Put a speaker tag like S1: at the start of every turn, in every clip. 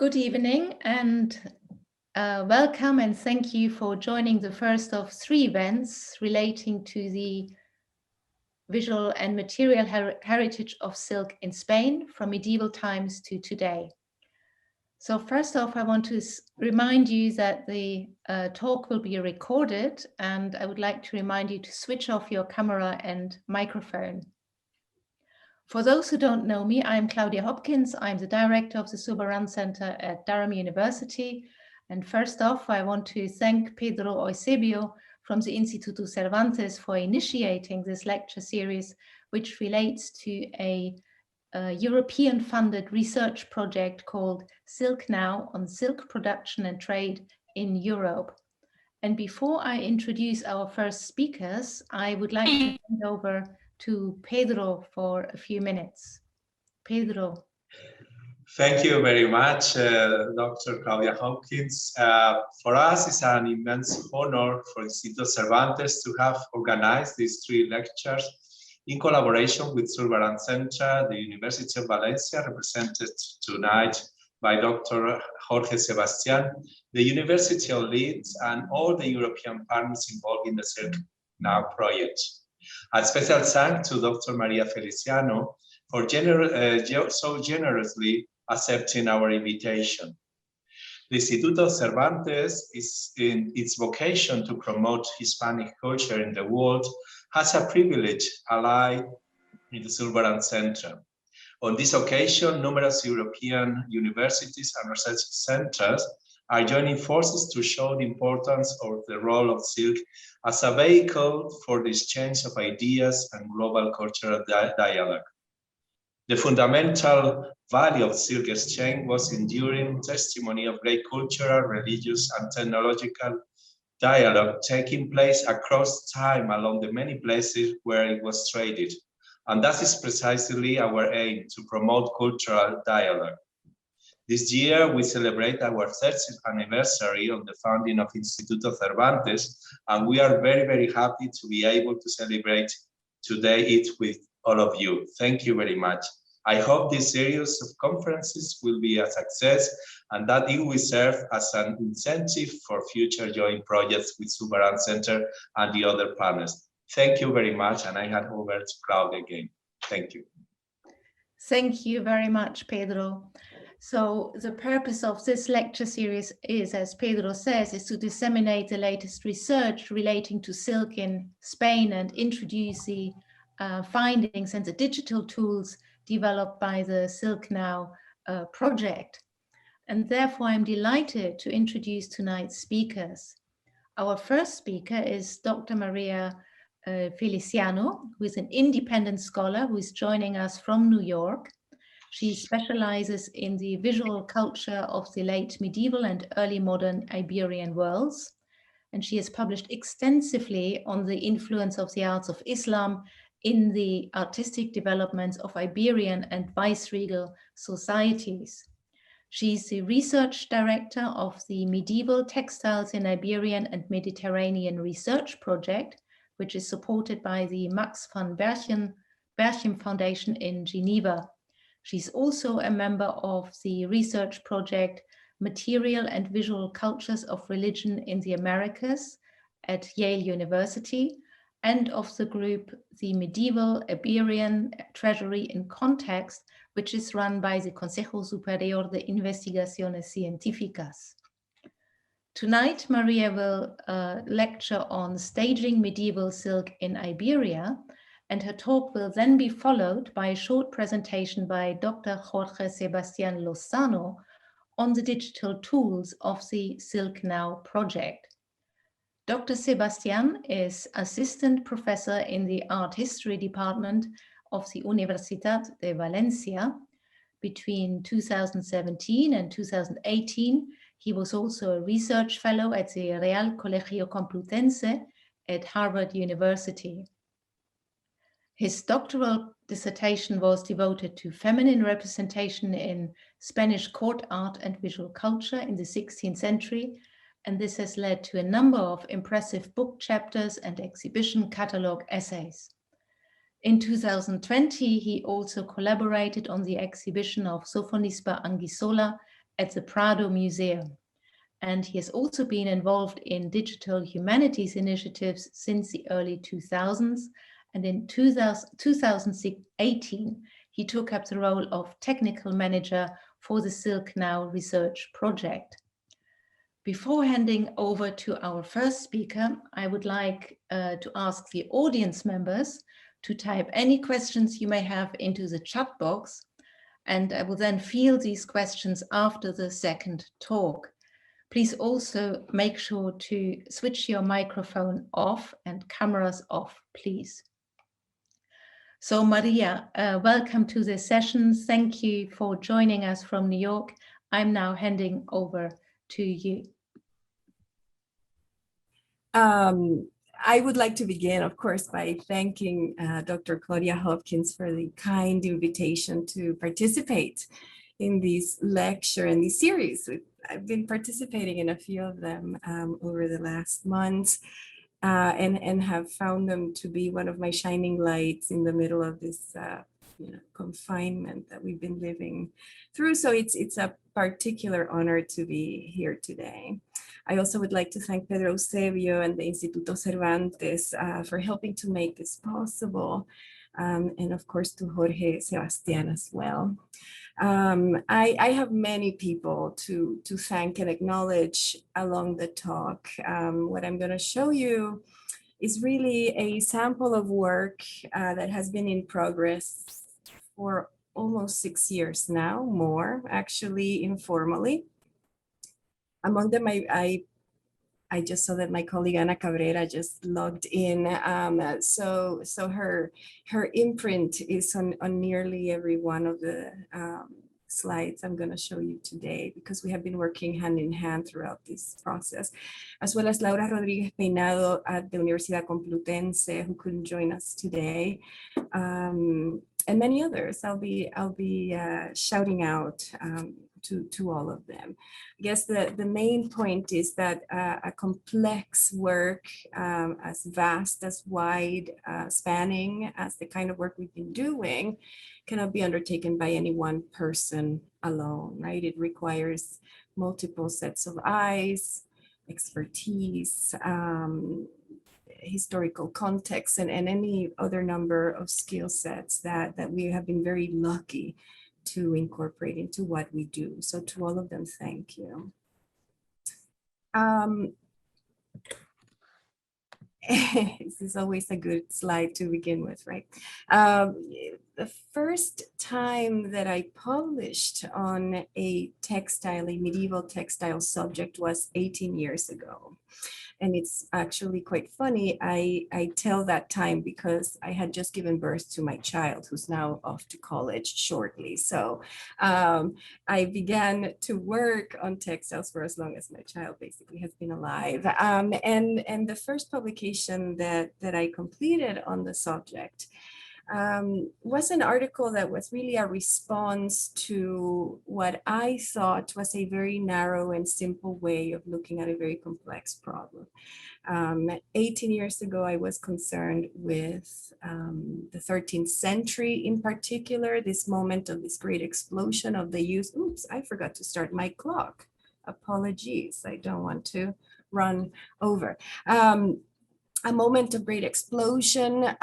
S1: Good evening and welcome and thank you for joining the first of 3 events relating to the visual and material heritage of silk in Spain from medieval times to today. So first off, I want to remind you that the talk will be recorded, and I would like to remind you to switch off your camera and microphone. For those who don't know me, I'm Claudia Hopkins. I'm the director of the Soberan Center at Durham University. And first off, I want to thank Pedro Eusebio from the Instituto Cervantes for initiating this lecture series, which relates to a European-funded research project called Silknow on silk production and trade in Europe. And before I introduce our first speakers, I would like to hand over to Pedro for a few minutes. Pedro.
S2: Thank you very much, Dr. Claudia Hopkins. For us, it's an immense honor for Instituto Cervantes to have organized these 3 lectures in collaboration with Soberan Center, the University of Valencia, represented tonight by Dr. Jorge Sebastián, the university leads, and all the European partners involved in the Silknow project. A special thanks to Dr. María Feliciano for so generously accepting our invitation. The Instituto Cervantes is in its vocation to promote Hispanic culture in the world, has a privileged ally in the Soberan Center. On this occasion, numerous European universities and research centers are joining forces to show the importance of the role of silk as a vehicle for the exchange of ideas and global cultural dialogue. The fundamental value of silk exchange was enduring testimony of great cultural, religious, and technological dialogue taking place across time along the many places where it was traded. And that is precisely our aim, to promote cultural dialogue. This year, we celebrate our 30th anniversary of the founding of Instituto Cervantes, and we are very, very happy to be able to celebrate today it with all of you. Thank you very much. I hope this series of conferences will be a success and that it will serve as an incentive for future joint projects with Soberan Center and the other partners. Thank you very much, and I hand over to Claudia again. Thank you.
S1: Thank you very much, Pedro. So the purpose of this lecture series is, as Pedro says, is to disseminate the latest research relating to silk in Spain and introduce the findings and the digital tools developed by the Silknow project. And therefore, I'm delighted to introduce tonight's speakers. Our first speaker is Dr. María Feliciano, who is an independent scholar who is joining us from New York. She specializes in the visual culture of the late medieval and early modern Iberian worlds. And she has published extensively on the influence of the arts of Islam in the artistic developments of Iberian and Viceregal societies. She's the research director of the Medieval Textiles in Iberian and Mediterranean Research Project, which is supported by the Max van Berchem Foundation in Geneva. She's also a member of the research project Material and Visual Cultures of Religion in the Americas at Yale University, and of the group the Medieval Iberian Treasury in Context, which is run by the Consejo Superior de Investigaciones Científicas. Tonight, Maria will lecture on staging medieval silk in Iberia, and her talk will then be followed by a short presentation by Dr. Jorge Sebastián Lozano on the digital tools of the Silknow project. Dr. Sebastián is assistant professor in the art history department of the Universitat de València. Between 2017 and 2018, he was also a research fellow at the Real Colegio Complutense at Harvard University. His doctoral dissertation was devoted to feminine representation in Spanish court art and visual culture in the 16th century, and this has led to a number of impressive book chapters and exhibition catalog essays. In 2020, he also collaborated on the exhibition of Sofonisba Anguissola at the Prado Museum. And he has also been involved in digital humanities initiatives since the early 2000s. And in 2018, he took up the role of technical manager for the Silknow research project. Before handing over to our first speaker, I would like to ask the audience members to type any questions you may have into the chat box, and I will then field these questions after the second talk. Please also make sure to switch your microphone off and cameras off, please. So Maria, welcome to this session. Thank you for joining us from New York. I'm now handing over to you.
S3: I would like to begin, of course, by thanking Dr. Claudia Hopkins for the kind invitation to participate in this lecture and this series. I've been participating in a few of them over the last months and have found them to be one of my shining lights in the middle of this confinement that we've been living through. So it's a particular honor to be here today. I also would like to thank Pedro Eusebio and the Instituto Cervantes for helping to make this possible. And of course to Jorge Sebastián as well. I have many people to thank and acknowledge along the talk. What I'm going to show you is really a sample of work that has been in progress for almost 6 years now, more actually informally. Among them, I just saw that my colleague Ana Cabrera just logged in. So her imprint is on nearly every one of the slides I'm going to show you today, because we have been working hand in hand throughout this process, as well as Laura Rodriguez Peinado at the Universidad Complutense, who couldn't join us today, and many others. I'll be shouting out to all of them. I guess the main point is that a complex work as vast, as wide spanning as the kind of work we've been doing cannot be undertaken by any one person alone, right? It requires multiple sets of eyes, expertise, historical context, and any other number of skill sets that we have been very lucky to incorporate into what we do. So to all of them, thank you. This is always a good slide to begin with, right? The first time that I published on a medieval textile subject was 18 years ago. And it's actually quite funny. I tell that time because I had just given birth to my child, who's now off to college shortly. So I began to work on textiles for as long as my child basically has been alive. And the first publication that I completed on the subject was an article that was really a response to what I thought was a very narrow and simple way of looking at a very complex problem. 18 years ago, I was concerned with the 13th century in particular, this moment of this great explosion of the use. Oops, I forgot to start my clock. Apologies, I don't want to run over. A moment of great explosion,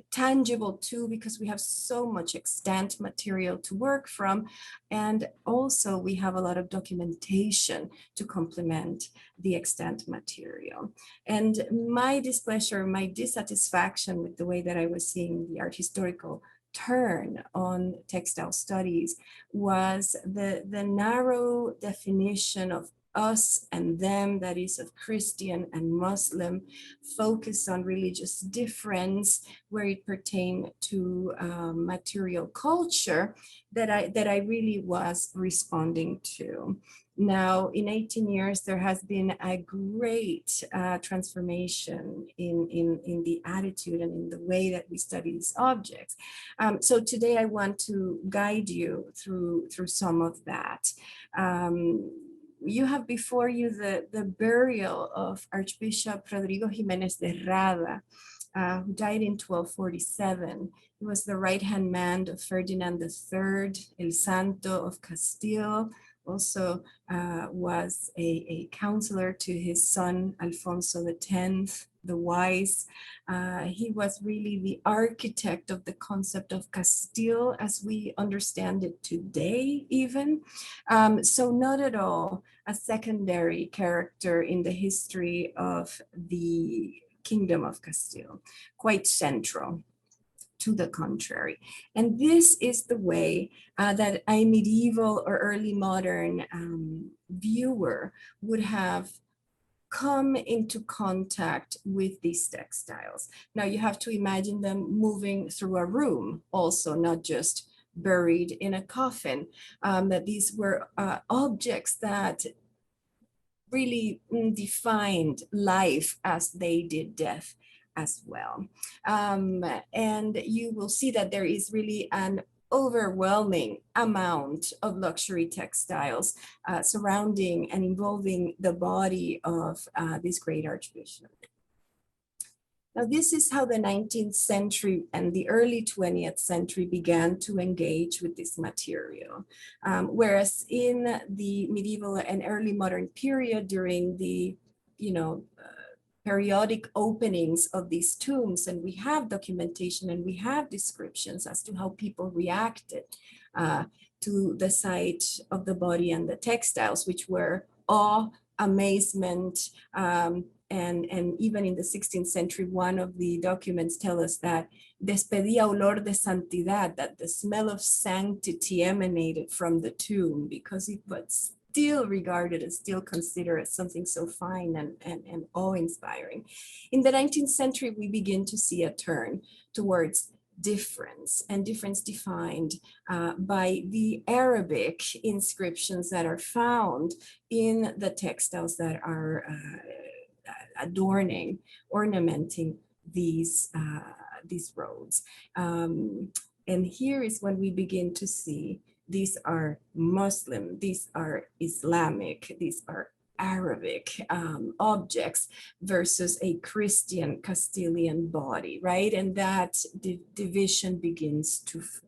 S3: tangible too, because we have so much extant material to work from. And also we have a lot of documentation to complement the extant material. And my displeasure, my dissatisfaction with the way that I was seeing the art historical turn on textile studies was the narrow definition of us and them, that is of Christian and Muslim, focus on religious difference where it pertained to material culture that I really was responding to. Now, in 18 years, there has been a great transformation in the attitude and in the way that we study these objects. So today I want to guide you through some of that. You have before you the burial of Archbishop Rodrigo Jiménez de Rada, who died in 1247. He was the right-hand man of Ferdinand III, El Santo of Castile, also was a counselor to his son, Alfonso X, the Wise. He was really the architect of the concept of Castile as we understand it today, even. So not at all a secondary character in the history of the Kingdom of Castile, quite central. To the contrary. And this is the way that a medieval or early modern viewer would have come into contact with these textiles. Now you have to imagine them moving through a room also, not just buried in a coffin, that these were objects that really defined life as they did death as well. And you will see that there is really an overwhelming amount of luxury textiles surrounding and involving the body of this great archbishop. Now, this is how the 19th century and the early 20th century began to engage with this material. Whereas in the medieval and early modern period, during the, periodic openings of these tombs, and we have documentation and we have descriptions as to how people reacted to the sight of the body and the textiles, which were awe, amazement, and even in the 16th century, one of the documents tell us that despedía olor de santidad, that the smell of sanctity emanated from the tomb because it was still regarded and still considered as something so fine and awe-inspiring. In the 19th century, we begin to see a turn towards difference, and difference defined by the Arabic inscriptions that are found in the textiles that are ornamenting these roads. And here is when we begin to see these are Muslim, these are Islamic, these are Arabic objects versus a Christian Castilian body, right? And that division begins to form.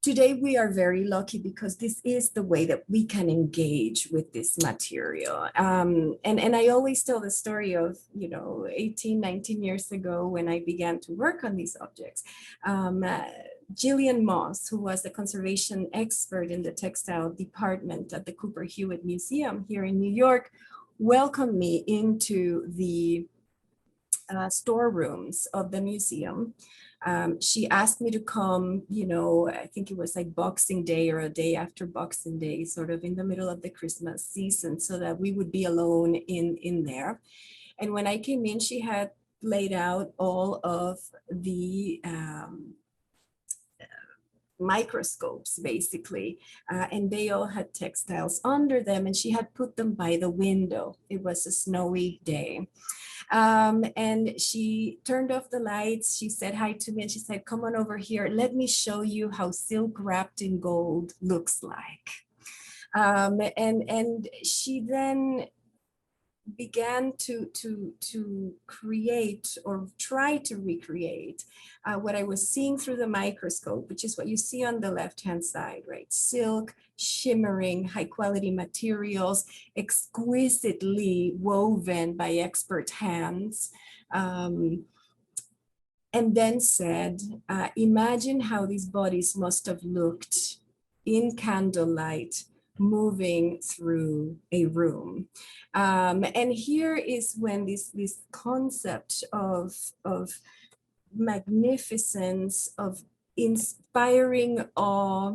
S3: Today, we are very lucky because this is the way that we can engage with this material. And I always tell the story of, 18, 19 years ago when I began to work on these objects. Gillian Moss, who was the conservation expert in the textile department at the Cooper Hewitt Museum here in New York, welcomed me into the storerooms of the museum. She asked me to come, I think it was like Boxing Day or a day after Boxing Day, sort of in the middle of the Christmas season, so that we would be alone in there. And when I came in, she had laid out all of the microscopes, basically, and they all had textiles under them, and she had put them by the window. It was a snowy day. And she turned off the lights. She said hi to me and she said, "Come on over here. Let me show you how silk wrapped in gold looks like." And she then began to create or try to recreate what I was seeing through the microscope, which is what you see on the left-hand side, right? Silk, shimmering, high-quality materials, exquisitely woven by expert hands. And then said, imagine how these bodies must have looked in candlelight, moving through a room. And here is when this concept of magnificence, of inspiring awe,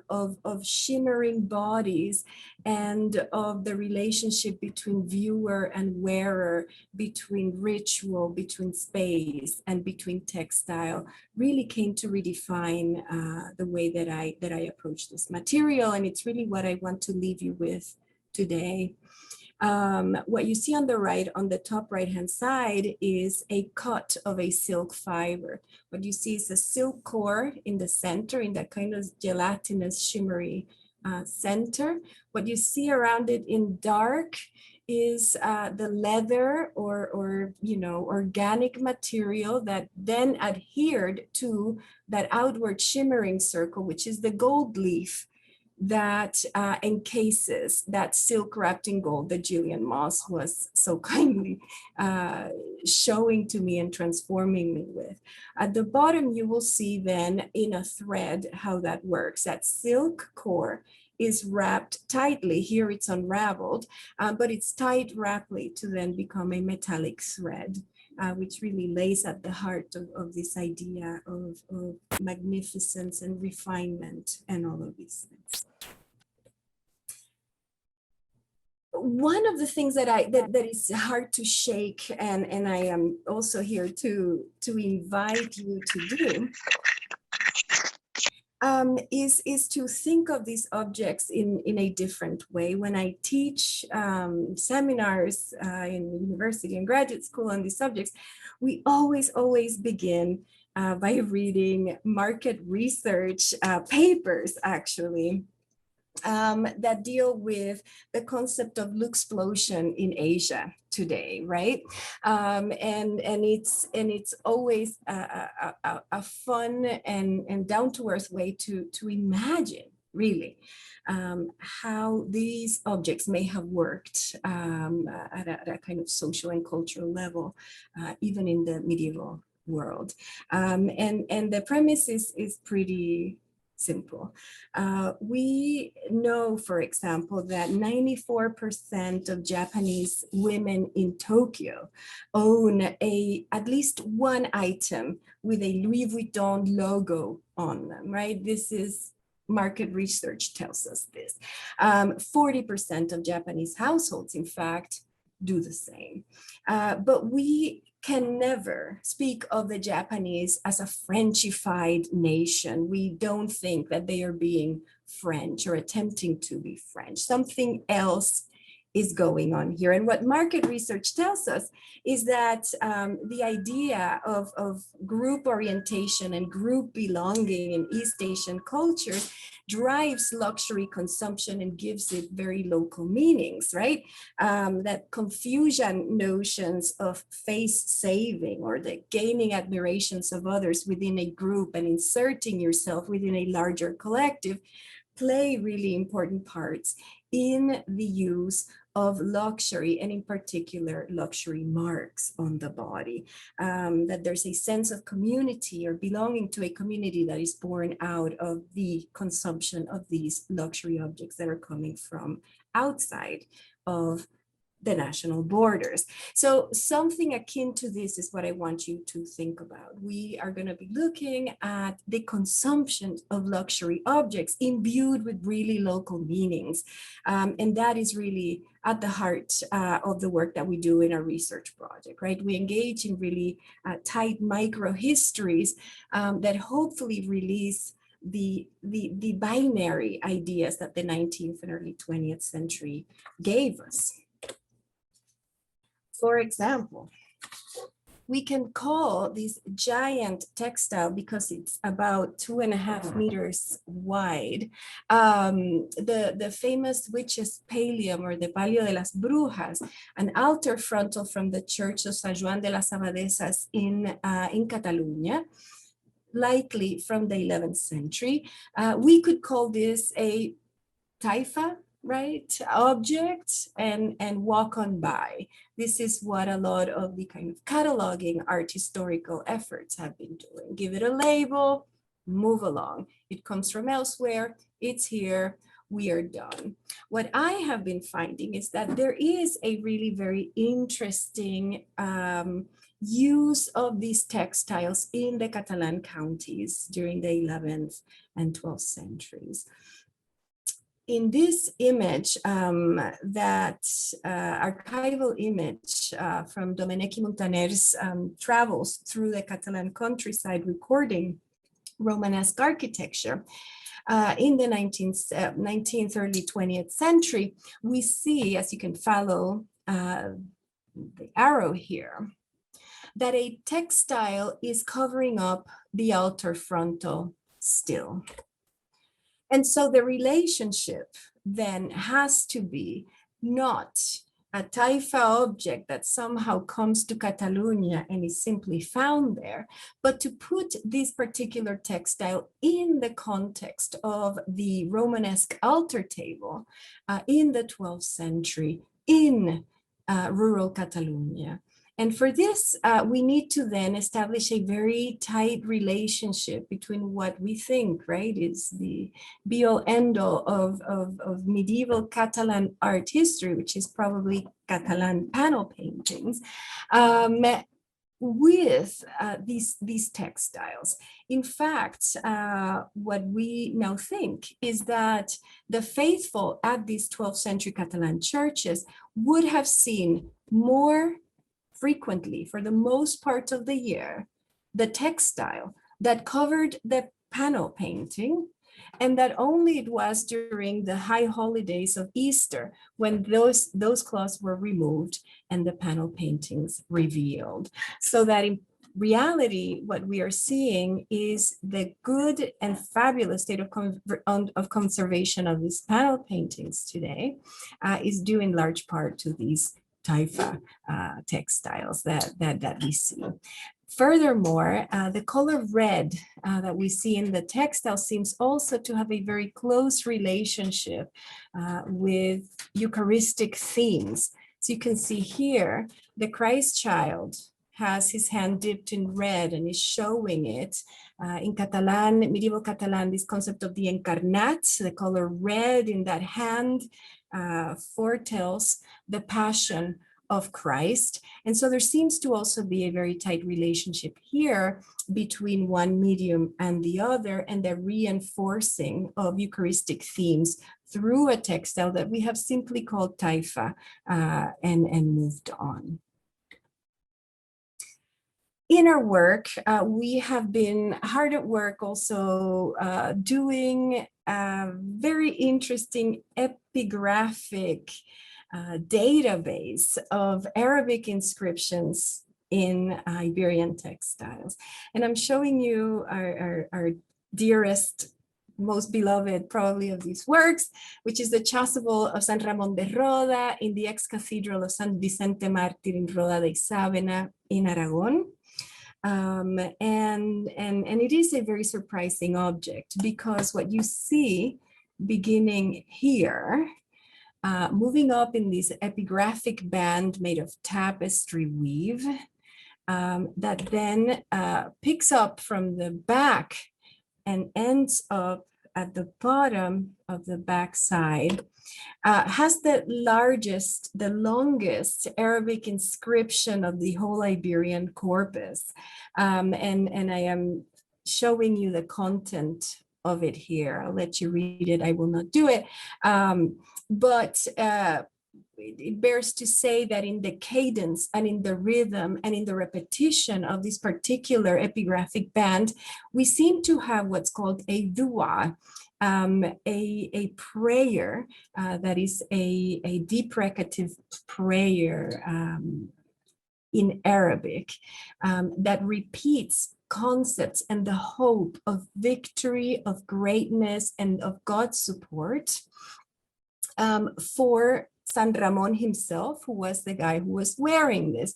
S3: of shimmering bodies, and of the relationship between viewer and wearer, between ritual, between space, and between textile, really came to redefine the way that I approach this material. And it's really what I want to leave you with today. What you see on the right, on the top right-hand side, is a cut of a silk fiber. What you see is a silk core in the center, in that kind of gelatinous, shimmery center. What you see around it in dark is the leather or organic material that then adhered to that outward shimmering circle, which is the gold leaf that encases that silk wrapped in gold that Gillian Moss was so kindly showing to me and transforming me with. At the bottom, you will see then in a thread how that works. That silk core is wrapped tightly. Here it's unraveled, but it's tied rapidly to then become a metallic thread, which really lays at the heart of this idea of magnificence and refinement and all of these things. One of the things that is hard to shake, and I am also here to invite you to do, is to think of these objects in a different way. When I teach seminars in university and graduate school on these subjects, we always begin by reading market research papers, actually, that deal with the concept of luxplosion in Asia today, right? And it's always a fun and down-to-earth way to imagine, really, how these objects may have worked at a kind of social and cultural level, even in the medieval world. And the premise is pretty simple. We know, for example, that 94% of Japanese women in Tokyo own at least one item with a Louis Vuitton logo on them, right? This is market research tells us this. 40% of Japanese households, in fact, do the same. But we can never speak of the Japanese as a Frenchified nation. We don't think that they are being French or attempting to be French. Something else is going on here. And what market research tells us is that the idea of group orientation and group belonging in East Asian cultures drives luxury consumption and gives it very local meanings, right? That Confucian notions of face saving or the gaining admirations of others within a group and inserting yourself within a larger collective play really important parts in the use of luxury, and in particular luxury marks on the body, that there's a sense of community or belonging to a community that is born out of the consumption of these luxury objects that are coming from outside of the national borders. So something akin to this is what I want you to think about. We are going to be looking at the consumption of luxury objects imbued with really local meanings. And that is really at the heart of the work that we do in our research project, right? We engage in really tight micro histories that hopefully release the binary ideas that the 19th and early 20th century gave us. For example, we can call this giant textile, because it's about 2.5 meters wide, the famous witch's pallium, or the Palio de las Brujas, an altar frontal from the church of San Juan de las Abadesas in Catalunya, likely from the 11th century. We could call this a taifa, right, object, and walk on by. This is what a lot of the kind of cataloging art historical efforts have been doing. Give it a label, move along. It comes from elsewhere, it's here, we are done. What I have been finding is that there is a really very interesting use of these textiles in the Catalan counties during the 11th and 12th centuries. In this image, that archival image from Domènech i Montaner's travels through the Catalan countryside recording Romanesque architecture in the 19th, early 20th century, we see, as you can follow the arrow here, that a textile is covering up the altar frontal still. And so the relationship then has to be not a taifa object that somehow comes to Catalunya and is simply found there, but to put this particular textile in the context of the Romanesque altar table in the 12th century in rural Catalunya. And for this, we need to then establish a very tight relationship between what we think, right, is the be-all end-all of medieval Catalan art history, which is probably Catalan panel paintings, with these textiles. In fact, what we now think is that the faithful at these 12th century Catalan churches would have seen more frequently, for the most part of the year, the textile that covered the panel painting, and that only it was during the high holidays of Easter when those cloths were removed and the panel paintings revealed. So that in reality, what we are seeing is the good and fabulous state of conservation of these panel paintings today is due in large part to these taifa textiles that we see. Furthermore, the color red that we see in the textile seems also to have a very close relationship with Eucharistic themes. So you can see here, the Christ child has his hand dipped in red and is showing it. In Catalan, medieval Catalan, this concept of the encarnat, the color red in that hand, foretells the passion of Christ. And so there seems to also be a very tight relationship here between one medium and the other, and the reinforcing of Eucharistic themes through a textile that we have simply called taifa and moved on. In our work, we have been hard at work also doing a very interesting epigraphic database of Arabic inscriptions in Iberian textiles. And I'm showing you our dearest, most beloved probably of these works, which is the chasuble of San Ramón de Roda in the ex-cathedral of San Vicente Mártir in Roda de Isabena in Aragon. And it is a very surprising object, because what you see beginning here, moving up in this epigraphic band made of tapestry weave, that then picks up from the back and ends up at the bottom of the back side, has the longest Arabic inscription of the whole Iberian corpus. And I am showing you the content of it here. I'll let you read it. I will not do it. But it bears to say that in the cadence and in the rhythm and in the repetition of this particular epigraphic band, we seem to have what's called a dua, a prayer that is a deprecative prayer in Arabic that repeats concepts and the hope of victory, of greatness, and of God's support for San Ramón himself, who was the guy who was wearing this.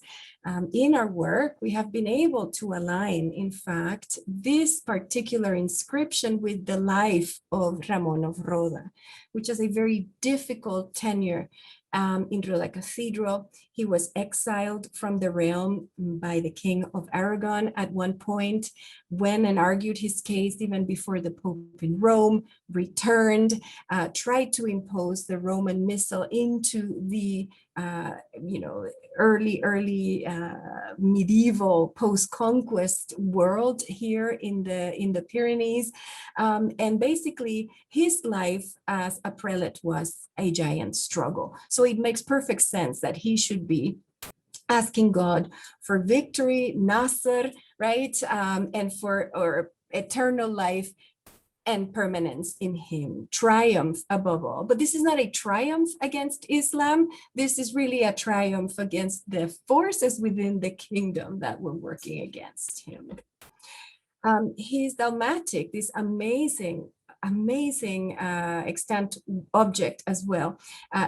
S3: In our work, we have been able to align, in fact, this particular inscription with the life of Ramón of Roda, which is a very difficult tenure in Roda Cathedral. He was exiled from the realm by the King of Aragon at one point, went and argued his case even before the Pope in Rome, returned, tried to impose the Roman Missal into the early medieval post-conquest world here in the Pyrenees, and basically his life as a prelate was a giant struggle. So it makes perfect sense that he should be asking God for victory, Nasr, right, and for eternal life and permanence in him, triumph above all. But this is not a triumph against Islam. This is really a triumph against the forces within the kingdom that were working against him. His dalmatic, this amazing amazing extant object as well,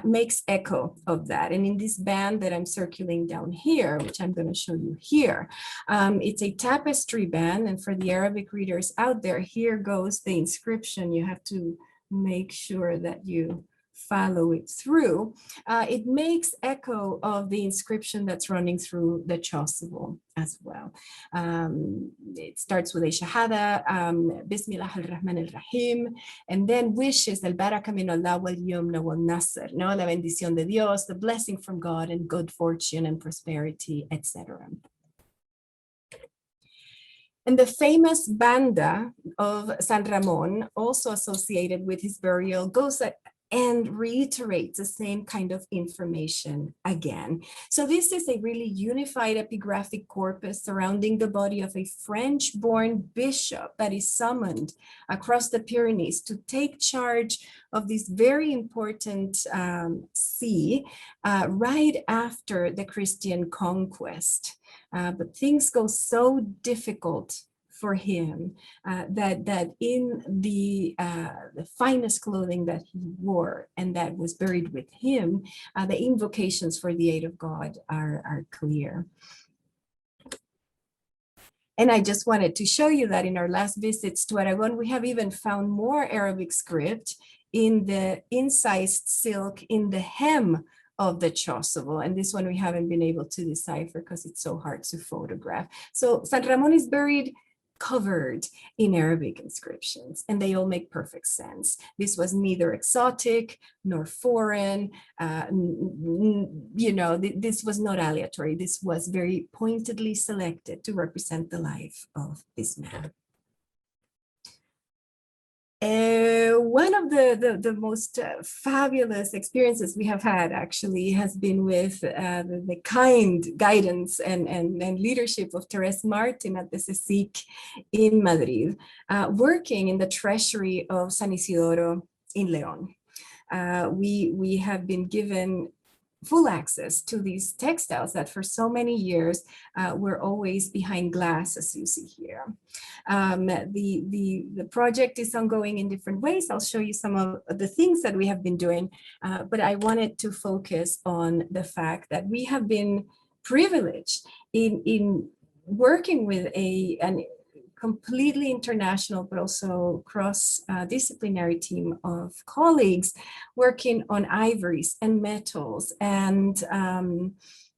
S3: makes echo of that. And in this band that I'm circling down here, which I'm going to show you here, it's a tapestry band. And for the Arabic readers out there, here goes the inscription. You have to make sure that you follow it through. It makes echo of the inscription that's running through the chasuble as well. It starts with a shahada, Bismillah ar-Rahman ar-Rahim, and then wishes al-baraka min Allah wal-yumna wal-nasr, no, la bendición de Dios, the blessing from God and good fortune and prosperity, etc. And the famous banda of San Ramon, also associated with his burial, goes and reiterates the same kind of information again. So this is a really unified epigraphic corpus surrounding the body of a French-born bishop that is summoned across the Pyrenees to take charge of this very important see right after the Christian conquest. But things go so difficult for him that in the finest clothing that he wore and that was buried with him, the invocations for the aid of God are clear. And I just wanted to show you that in our last visits to Aragon, we have even found more Arabic script in the incised silk in the hem of the chasuble. And this one we haven't been able to decipher because it's so hard to photograph. So San Ramon is buried covered in Arabic inscriptions, and they all make perfect sense. This was neither exotic nor foreign. You know, this was not aleatory. This was very pointedly selected to represent the life of this man. One of the most fabulous experiences we have had actually has been with the kind guidance and leadership of Therese Martin at the CSIC in Madrid, working in the treasury of San Isidoro in León. We have been given full access to these textiles that for so many years were always behind glass, as you see here. The project is ongoing in different ways. I'll show you some of the things that we have been doing, but I wanted to focus on the fact that we have been privileged in working with an completely international, but also cross-disciplinary team of colleagues working on ivories and metals. And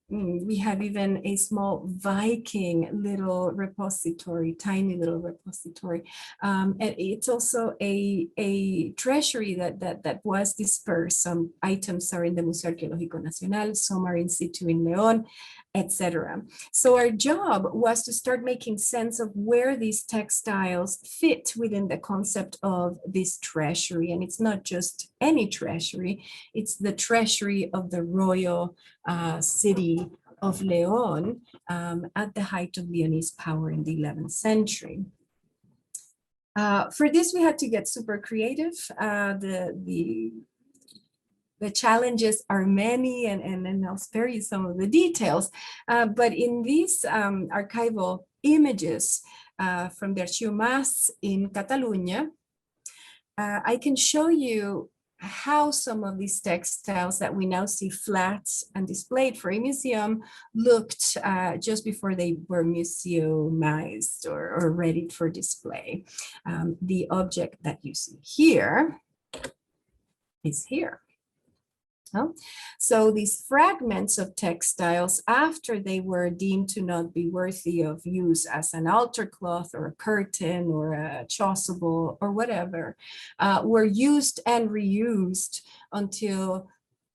S3: we have even a small Viking little repository, tiny little repository. And it's also a treasury that was dispersed. Some items are in the Museo Arqueológico Nacional, some are in situ in León, etc. So our job was to start making sense of where these textiles fit within the concept of this treasury. And it's not just any treasury, it's the treasury of the royal city of León at the height of Leonese power in the 11th century. For this, we had to get super creative. The challenges are many, and I'll spare you some of the details. But in these archival images from the Archivo Mas in Catalunya, I can show you how some of these textiles that we now see flat and displayed for a museum looked just before they were museumized or ready for display. The object that you see here is here. So these fragments of textiles, after they were deemed to not be worthy of use as an altar cloth or a curtain or a chasuble or whatever, were used and reused until,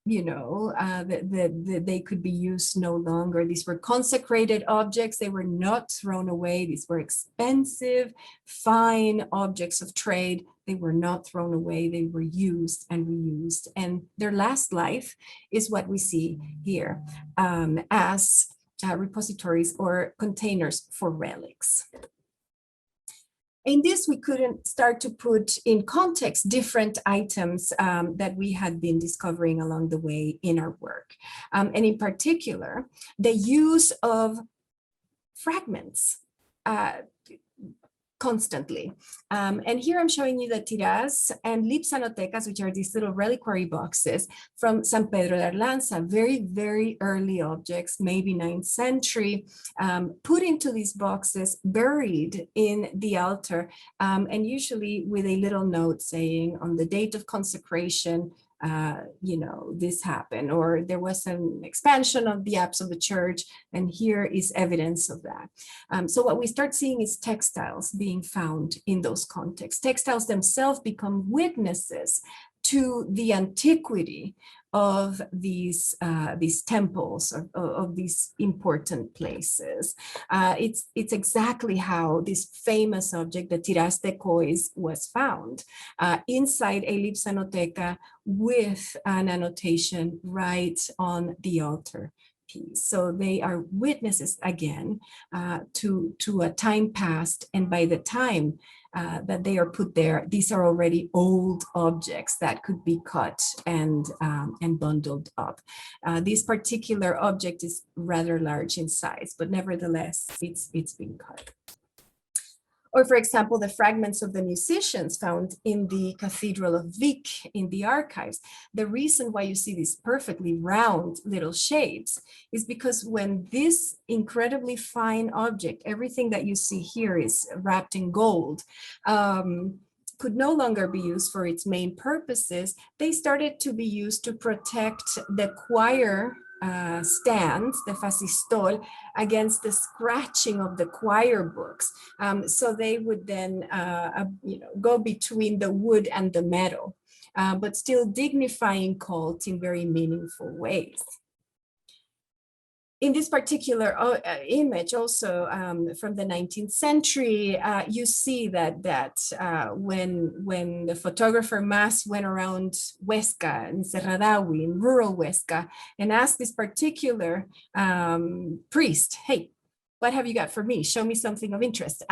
S3: you know, they could be used no longer. These were consecrated objects. They were not thrown away. These were expensive, fine objects of trade. They were not thrown away. They were used and reused. And their last life is what we see here as repositories or containers for relics. In this, we couldn't start to put in context different items that we had been discovering along the way in our work. And in particular, the use of fragments, constantly. And here I'm showing you the tiras and lipsanotecas, which are these little reliquary boxes from San Pedro de Arlanza, very, very early objects, maybe 9th century, put into these boxes, buried in the altar, and usually with a little note saying on the date of consecration, you know, this happened, or there was an expansion of the apse of the church, and here is evidence of that. So what we start seeing is textiles being found in those contexts. Textiles themselves become witnesses to the antiquity of these temples, of these important places. It's exactly how this famous object, the tiras de cois, was found inside a lipsanoteca with an annotation right on the altar piece. So they are witnesses again to a time past, and by the time that they are put there, these are already old objects that could be cut and bundled up. This particular object is rather large in size, but nevertheless, it's been cut. Or for example, the fragments of the musicians found in the Cathedral of Vic in the archives. The reason why you see these perfectly round little shapes is because when this incredibly fine object, everything that you see here is wrapped in gold, could no longer be used for its main purposes, they started to be used to protect the choir stands, the fascistol, against the scratching of the choir books. So they would then you know, go between the wood and the metal, but still dignifying cult in very meaningful ways. In this particular image, also from the 19th century, you see that when the photographer Mas went around Huesca and Serradawi in rural Huesca and asked this particular priest, hey, what have you got for me? Show me something of interest.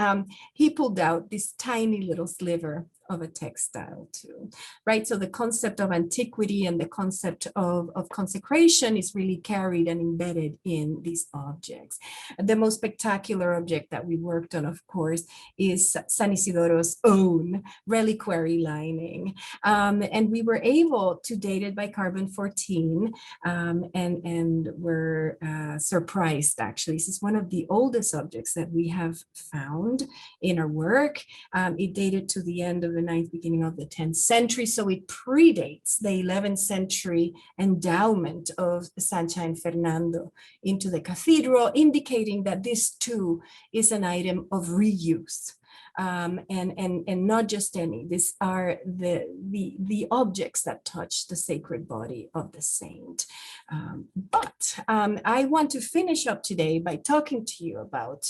S3: He pulled out this tiny little sliver of a textile too, right? So the concept of antiquity and the concept of consecration is really carried and embedded in these objects. The most spectacular object that we worked on, of course, is San Isidoro's own reliquary lining. And we were able to date it by carbon-14 and were surprised, actually. This is one of the oldest objects that we have found in our work. It dated to the end of the 9th, beginning of the 10th century, so it predates the 11th century endowment of Sancha and Fernando into the cathedral, indicating that this too is an item of reuse. And not just any. These are the objects that touch the sacred body of the saint. But I want to finish up today by talking to you about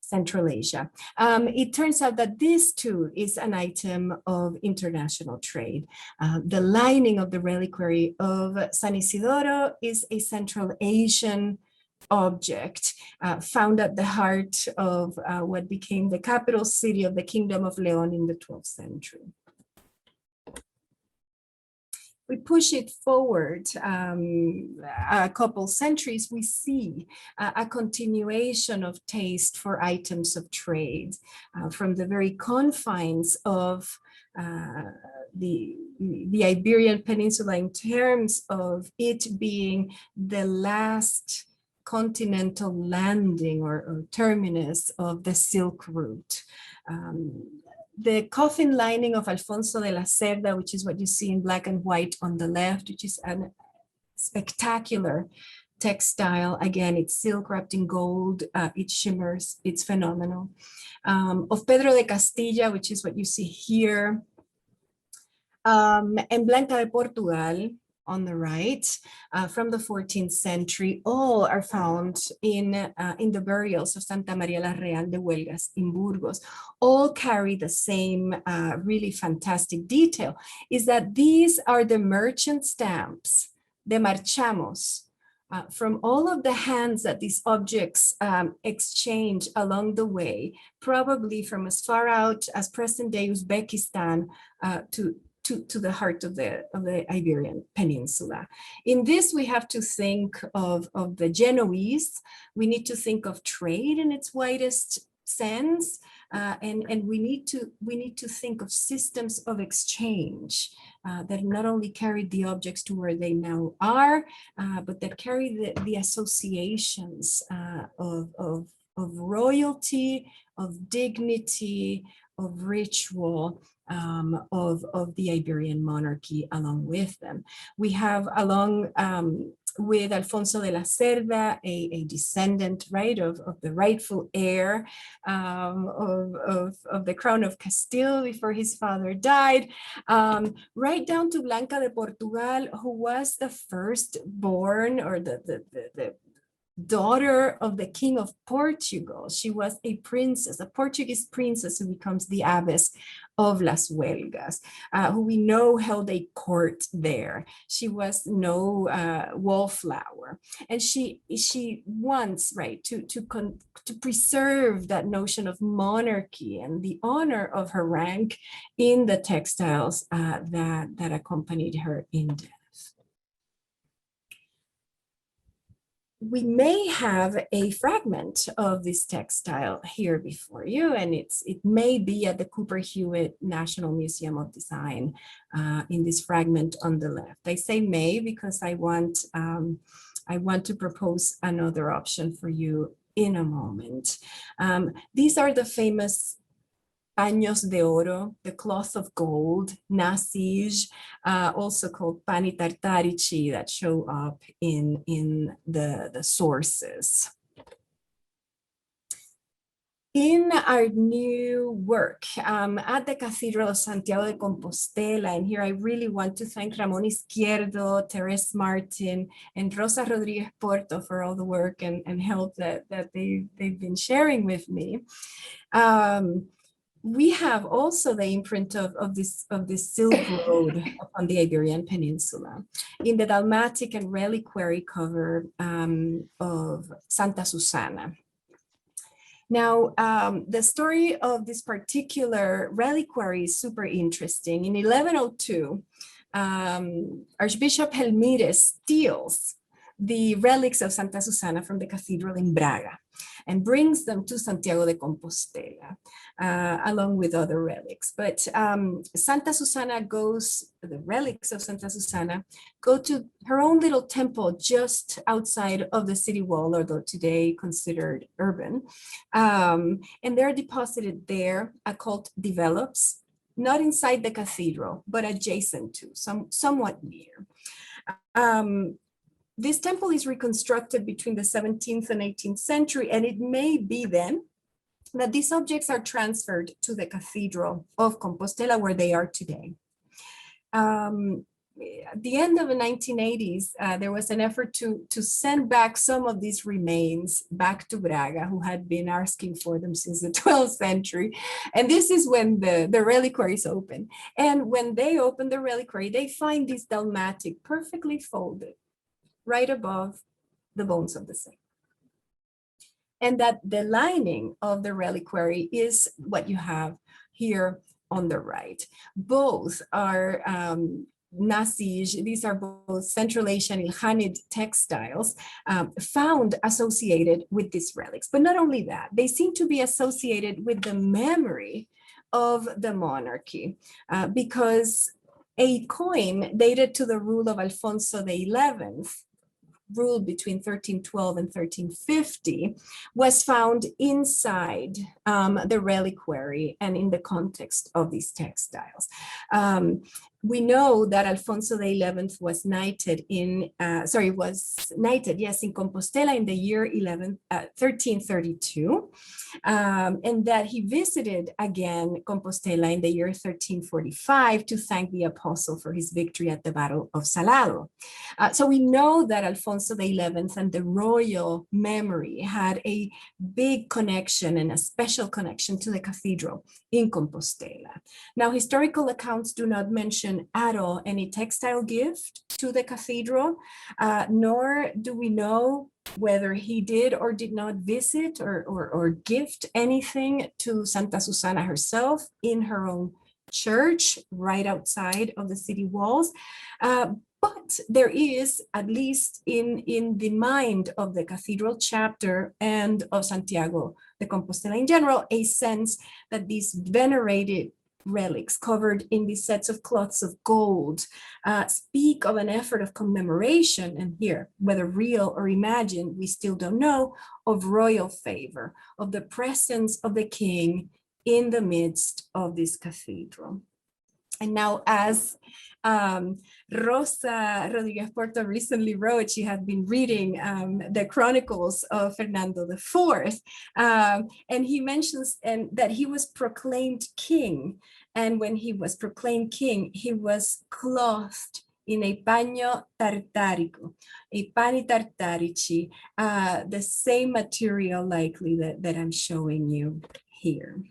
S3: Central Asia. It turns out that this too is an item of international trade. The lining of the reliquary of San Isidoro is a Central Asian object found at the heart of what became the capital city of the Kingdom of Leon in the 12th century. We push it forward a couple centuries, we see a continuation of taste for items of trade from the very confines of the Iberian Peninsula, in terms of it being the last continental landing or terminus of the Silk Route. The coffin lining of Alfonso de la Cerda, which is what you see in black and white on the left, which is a spectacular textile. Again, it's silk wrapped in gold, it shimmers, it's phenomenal. Of Pedro de Castilla, which is what you see here. And Blanca de Portugal on the right, from the 14th century, all are found in the burials of Santa María la Real de Huelgas in Burgos. All carry the same really fantastic detail, is that these are the merchant stamps, the marchamos, from all of the hands that these objects exchange along the way, probably from as far out as present-day Uzbekistan to the heart of the Iberian Peninsula. In this, we have to think of the Genoese. We need to think of trade in its widest sense, and we need to think of systems of exchange that not only carried the objects to where they now are, but that carry the associations of royalty, of dignity, of ritual, of the Iberian monarchy along with them. We have along with Alfonso de la Cerda, a descendant, right, of the rightful heir of the crown of Castile before his father died, right down to Blanca de Portugal, who was the firstborn, or the daughter of the King of Portugal. She was a princess, a Portuguese princess who becomes the abbess of Las Huelgas, who we know held a court there. She was no wallflower, and she wants, right, to preserve that notion of monarchy and the honor of her rank in the textiles that accompanied her in death. We may have a fragment of this textile here before you, and it may be at the Cooper Hewitt National Museum of Design in this fragment on the left. I say may because I want to propose another option for you in a moment. These are the famous Panos de Oro, the cloth of gold, nasige, also called pani tartarici, that show up in the sources. In our new work at the Cathedral of Santiago de Compostela, and here I really want to thank Ramón Izquierdo, Teres Martin, and Rosa Rodríguez Porto for all the work and help that they've been sharing with me. We have also the imprint of this Silk Road on the Iberian Peninsula in the dalmatic and reliquary cover of Santa Susana. Now, the story of this particular reliquary is super interesting. In 1102, Archbishop Helmírez steals the relics of Santa Susana from the cathedral in Braga and brings them to Santiago de Compostela, along with other relics. But Santa Susana the relics of Santa Susana go to her own little temple just outside of the city wall, although today considered urban. And they're deposited there. A cult develops, not inside the cathedral, but adjacent to, somewhat near. This temple is reconstructed between the 17th and 18th century, and it may be then that these objects are transferred to the Cathedral of Compostela, where they are today. At the end of the 1980s, there was an effort to send back some of these remains back to Braga, who had been asking for them since the 12th century. And this is when the reliquaries open. And when they open the reliquary, they find this dalmatic perfectly folded right above the bones of the saint. And that the lining of the reliquary is what you have here on the right. Both are nasige, these are both Central Asian Ilkhanid textiles found associated with these relics. But not only that, they seem to be associated with the memory of the monarchy because a coin dated to the rule of Alfonso XI, ruled between 1312 and 1350, was found inside the reliquary and in the context of these textiles. We know that Alfonso XI was knighted in, yes, in Compostela in the year 1332, and that he visited again Compostela in the year 1345 to thank the apostle for his victory at the Battle of Salado. So we know that Alfonso XI and the royal memory had a big connection and a special connection to the cathedral in Compostela. Now, historical accounts do not mention at all any textile gift to the cathedral, nor do we know whether he did or did not visit or gift anything to Santa Susana herself in her own church right outside of the city walls. But there is, at least in the mind of the cathedral chapter and of Santiago de Compostela in general, a sense that these venerated relics covered in these sets of cloths of gold speak of an effort of commemoration, and here, whether real or imagined, we still don't know, of royal favor, of the presence of the king in the midst of this cathedral. And now, as Rosa Rodriguez Porto recently wrote, she had been reading the chronicles of Fernando IV, and he mentions that he was proclaimed king. And when he was proclaimed king, he was clothed in a paño tartárico, a pani tartarici, the same material likely that I'm showing you here.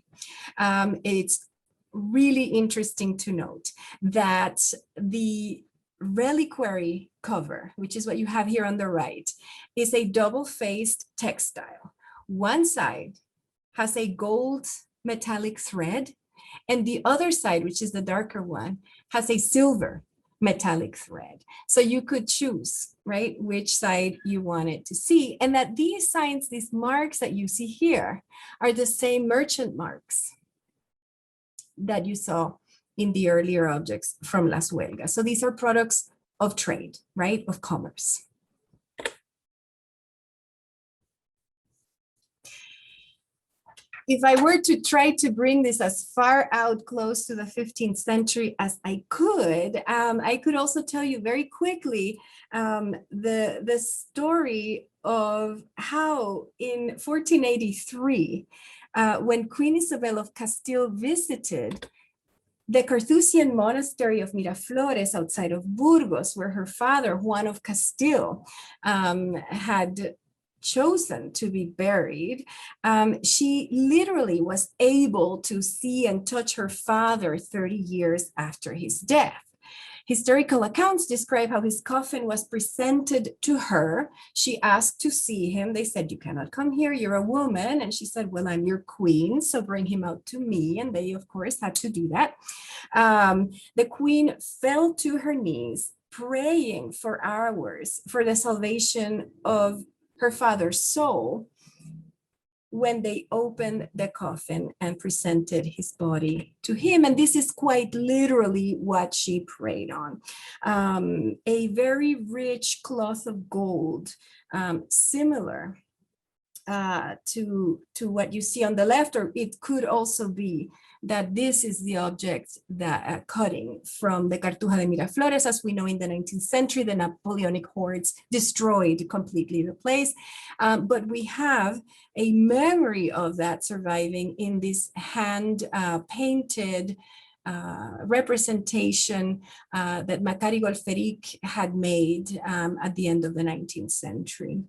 S3: It's really interesting to note that the reliquary cover, which is what you have here on the right, is a double-faced textile. One side has a gold metallic thread, and the other side, which is the darker one, has a silver metallic thread. So you could choose, right, which side you wanted to see, and that these signs, these marks that you see here, are the same merchant marks that you saw in the earlier objects from Las Huelgas. So these are products of trade, right, of commerce. If I were to try to bring this as far out close to the 15th century as I could also tell you very quickly the story of how in 1483, when Queen Isabel of Castile visited the Carthusian monastery of Miraflores outside of Burgos, where her father, Juan of Castile, had chosen to be buried, she literally was able to see and touch her father 30 years after his death. Historical accounts describe how his coffin was presented to her. She asked to see him. They said, "You cannot come here, you're a woman." And she said, "Well, I'm your queen, so bring him out to me." And they, of course, had to do that. The queen fell to her knees, praying for hours for the salvation of her father's soul, when they opened the coffin and presented his body to him. And this is quite literally what she prayed on. A very rich cloth of gold, similar to what you see on the left, or it could also be that this is the object that cutting from the Cartuja de Miraflores. As we know, in the 19th century, the Napoleonic hordes destroyed completely the place. But we have a memory of that surviving in this hand painted representation that Macari Golferic had made at the end of the 19th century.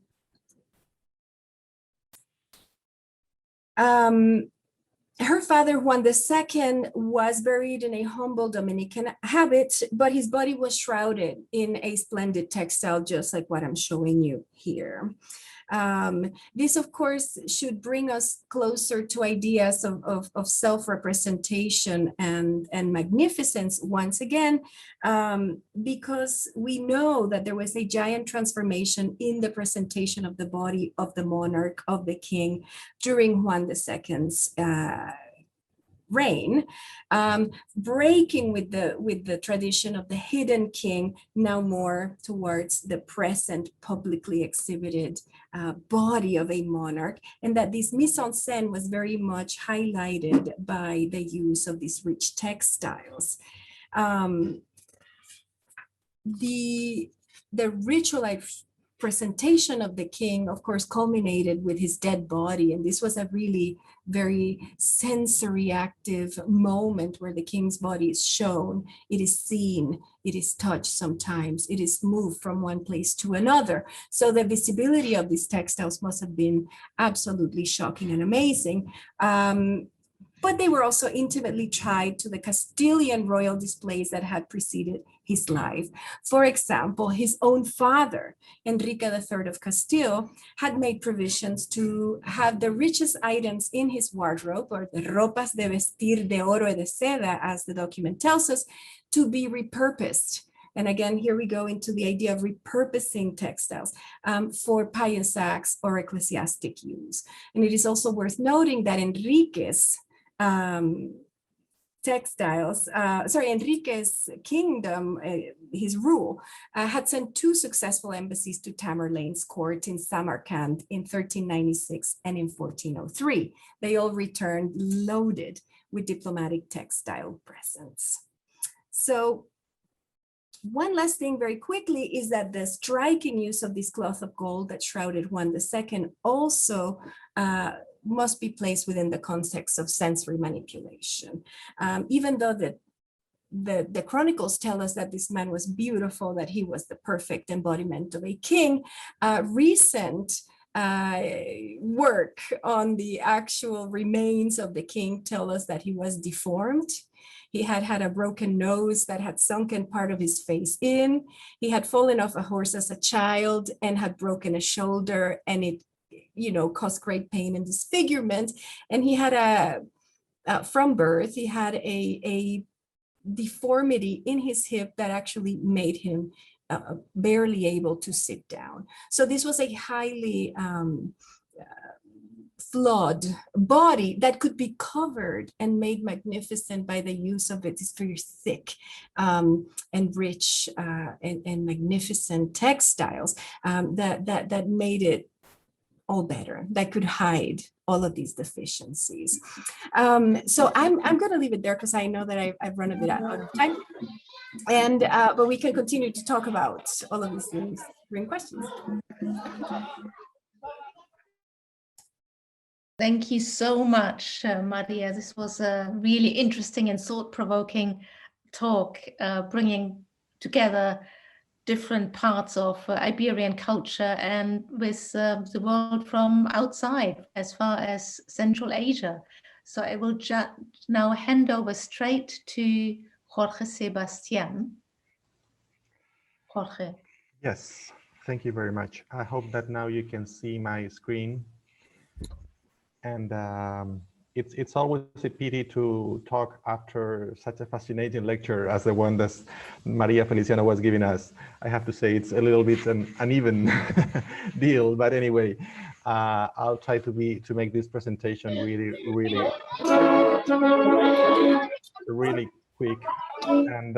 S3: Her father, Juan II, was buried in a humble Dominican habit, but his body was shrouded in a splendid textile, just like what I'm showing you here. This, of course, should bring us closer to ideas of self-representation and magnificence once again, because we know that there was a giant transformation in the presentation of the body of the monarch, of the king, during Juan II's reign, breaking with the tradition of the hidden king, now more towards the present publicly exhibited body of a monarch, and that this mise-en-scène was very much highlighted by the use of these rich textiles. The ritualized presentation of the king, of course, culminated with his dead body, and this was a really very sensory active moment where the king's body is shown, it is seen, it is touched sometimes, it is moved from one place to another. So the visibility of these textiles must have been absolutely shocking and amazing. But they were also intimately tied to the Castilian royal displays that had preceded his life. For example, his own father, Enrique III of Castile, had made provisions to have the richest items in his wardrobe, or the ropas de vestir de oro y de seda, as the document tells us, to be repurposed. And again, here we go into the idea of repurposing textiles for pious acts or ecclesiastic use. And it is also worth noting that Enrique's Enrique's kingdom, his rule, had sent 2 successful embassies to Tamerlane's court in Samarkand in 1396 and in 1403. They all returned loaded with diplomatic textile presents. So one last thing very quickly is that the striking use of this cloth of gold that shrouded Juan II also must be placed within the context of sensory manipulation. Even though the chronicles tell us that this man was beautiful, that he was the perfect embodiment of a king, recent work on the actual remains of the king tell us that he was deformed. He had had a broken nose that had sunken part of his face in. He had fallen off a horse as a child and had broken a shoulder, and it, caused great pain and disfigurement. And he had from birth, he had a deformity in his hip that actually made him barely able to sit down. So this was a highly flawed body that could be covered and made magnificent by the use of its very thick and rich and magnificent textiles that made it all better, that could hide all of these deficiencies. So I'm going to leave it there because I know that I've run a bit out of time. And but we can continue to talk about all of these things during questions.
S1: Thank you so much, Maria. This was a really interesting and thought-provoking talk, bringing together different parts of Iberian culture and with the world from outside, as far as Central Asia. So I will now hand over straight to Jorge Sebastián. Jorge.
S4: Yes, thank you very much. I hope that now you can see my screen. And it's always a pity to talk after such a fascinating lecture as the one that Maria Feliciano was giving us. I have to say it's a little bit an uneven deal, but anyway, I'll try to make this presentation really quick. And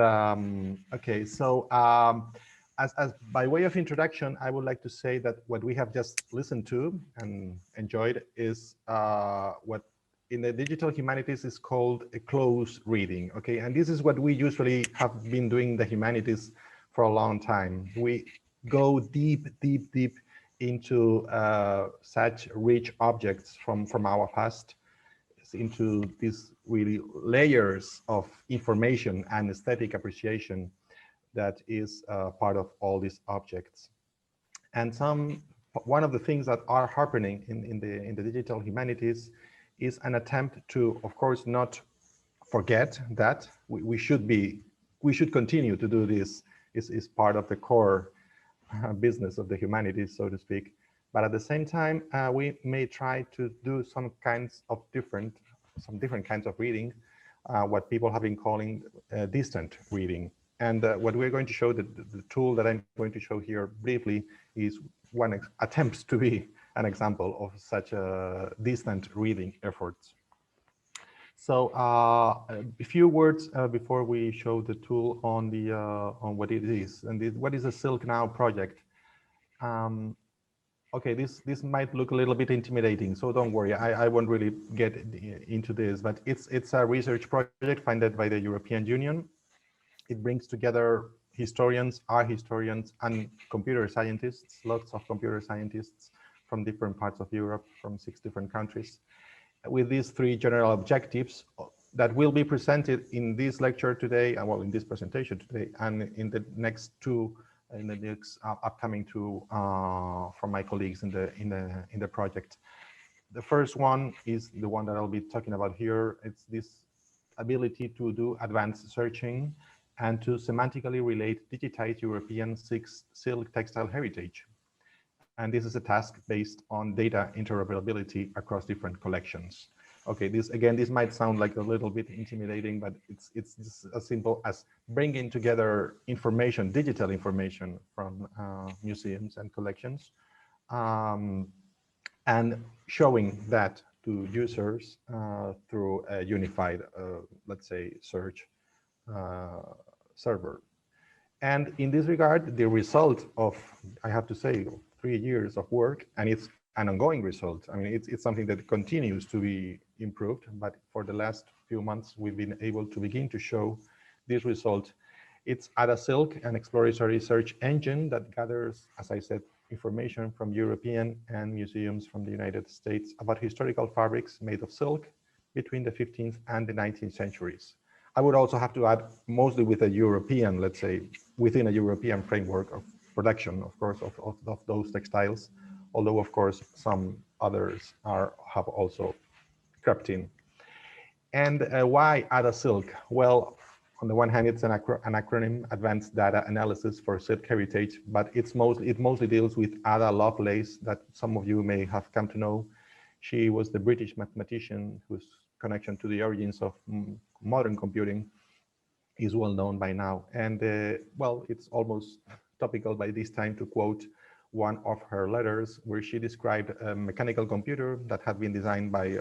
S4: okay, so as by way of introduction, I would like to say that what we have just listened to and enjoyed is what in the digital humanities is called a close reading, okay? And this is what we usually have been doing in the humanities for a long time. We go deep into such rich objects from our past, into these really layers of information and aesthetic appreciation that is part of all these objects. And one of the things that are happening in the digital humanities is an attempt to, of course, not forget that we should continue to do this. Is part of the core business of the humanities, so to speak. But at the same time, we may try to do some different kinds of reading, what people have been calling distant reading. And what we're going to show, the tool that I'm going to show here briefly, is one attempt to be an example of such a distant reading efforts. So a few words before we show the tool on the on what it is and what is a Silknow project. Okay, this might look a little bit intimidating, so don't worry. I won't really get into this, but it's a research project funded by the European Union. It brings together historians, art historians, and computer scientists, lots of computer scientists from different parts of Europe, from 6 different countries, with these 3 general objectives that will be presented in this lecture today, well, in this presentation today, and in the next 2, in the next upcoming 2 from my colleagues in the project. The first one is the one that I'll be talking about here. It's this ability to do advanced searching and to semantically relate digitized European silk textile heritage. And this is a task based on data interoperability across different collections. Okay, this might sound like a little bit intimidating, but it's just as simple as bringing together information, digital information from museums and collections, and showing that to users through a unified, let's say, search server. And in this regard, the result of, I have to say, 3 years of work, and it's an ongoing result. I mean, it's something that continues to be improved, but for the last few months, we've been able to begin to show this result. It's AIDA Silk, an exploratory search engine that gathers, as I said, information from European and museums from the United States about historical fabrics made of silk between the 15th and the 19th centuries. I would also have to add, mostly with a European, let's say, within a European framework of production, of course, of those textiles, although, of course, some others have also crept in. And why AIDA Silk? Well, on the one hand, it's an acronym, Advanced Data Analysis for Silk Heritage, but it mostly deals with Ada Lovelace, that some of you may have come to know. She was the British mathematician whose connection to the origins of modern computing is well known by now. And well, it's almost topical by this time to quote one of her letters where she described a mechanical computer that had been designed by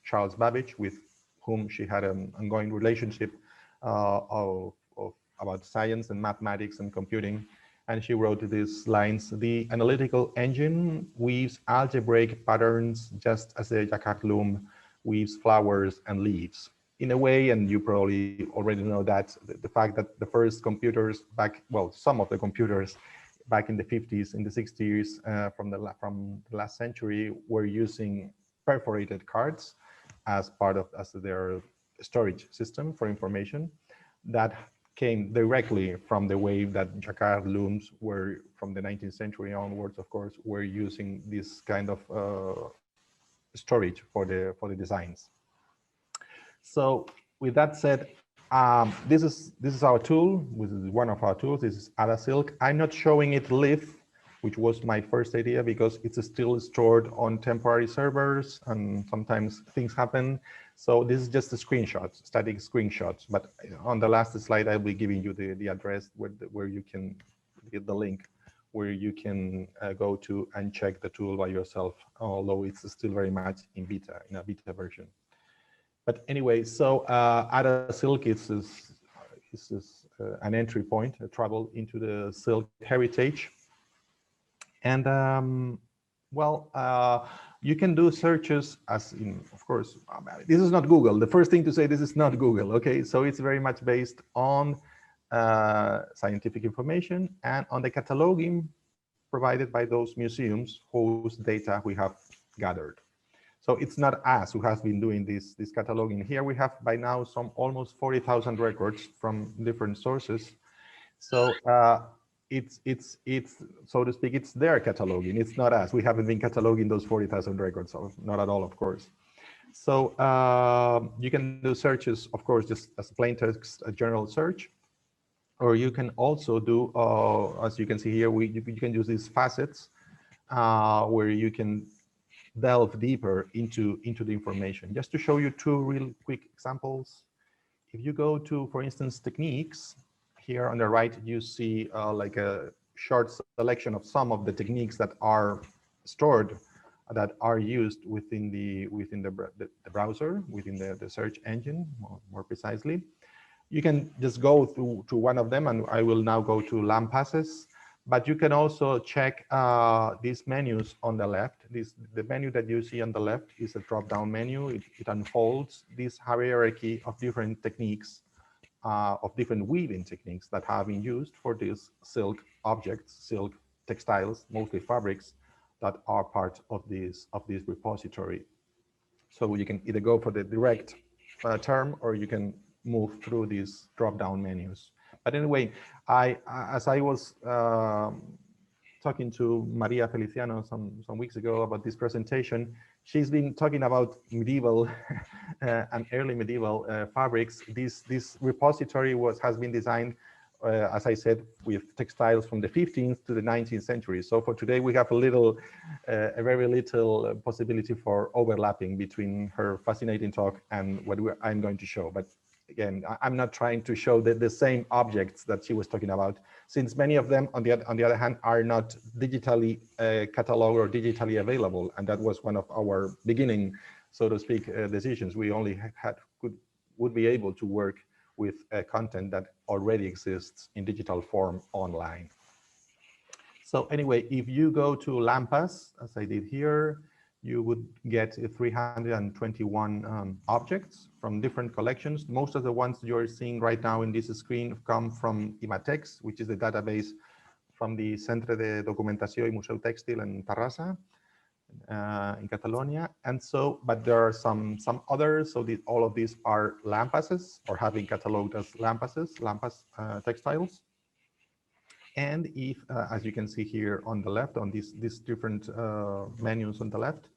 S4: Charles Babbage, with whom she had an ongoing relationship about science and mathematics and computing. And she wrote these lines: "The analytical engine weaves algebraic patterns just as the jacquard loom weaves flowers and leaves." In a way, and you probably already know that, the fact that the first computers back, well, some of the computers back in the 50s, in the 60s, from the last century, were using perforated cards as part of their storage system for information. That came directly from the way that jacquard looms were, from the 19th century onwards, of course, were using this kind of storage for the designs. So with that said, this is our tool. This is one of our tools. This is AIDA Silk. I'm not showing it live, which was my first idea, because it's still stored on temporary servers and sometimes things happen. So this is just the screenshots, static screenshots. But on the last slide, I'll be giving you the address where you can get the link, where you can go to and check the tool by yourself, although it's still very much in a beta version. But anyway, so AIDA Silk is an entry point, a travel into the silk heritage. And well, you can do searches as in, of course, this is not Google. The first thing to say, this is not Google, okay? So it's very much based on scientific information and on the cataloging provided by those museums whose data we have gathered. So it's not us who has been doing this cataloging. Here we have by now almost 40,000 records from different sources. So it's so to speak, it's their cataloging. It's not us. We haven't been cataloging those 40,000 records, so not at all, of course. So you can do searches, of course, just as plain text, a general search, or you can also do, as you can see here, you can use these facets where you can delve deeper into the information. Just to show you two real quick examples. If you go to, for instance, techniques, here on the right, you see like a short selection of some of the techniques that are stored, that are used within the browser, within the search engine, more precisely. You can just go to one of them, and I will now go to Lampases. But you can also check these menus on the left. The menu that you see on the left is a drop-down menu. It unfolds this hierarchy of different techniques, of different weaving techniques that have been used for these silk objects, silk textiles, mostly fabrics, that are part of this repository. So you can either go for the direct term, or you can move through these drop-down menus. But anyway, as I was talking to Maria Feliciano some weeks ago about this presentation. She's been talking about medieval and early medieval fabrics. This repository has been designed, as I said, with textiles from the 15th to the 19th century. So for today, we have a very little possibility for overlapping between her fascinating talk and what I'm going to show. But again, I'm not trying to show the same objects that she was talking about, since many of them, on the other hand, are not digitally cataloged or digitally available. And that was one of our beginning, so to speak, decisions. We only would be able to work with content that already exists in digital form online. So anyway, if you go to Lampas, as I did here, you would get 321 objects from different collections. Most of the ones you're seeing right now in this screen come from IMATEX, which is the database from the Centre de Documentació i Museu Tèxtil in Terrassa, in Catalonia. And so, but there are some others. So all of these are Lampases, or have been cataloged as Lampases, Lampas textiles. And if, as you can see here on the left, on these different menus on the left,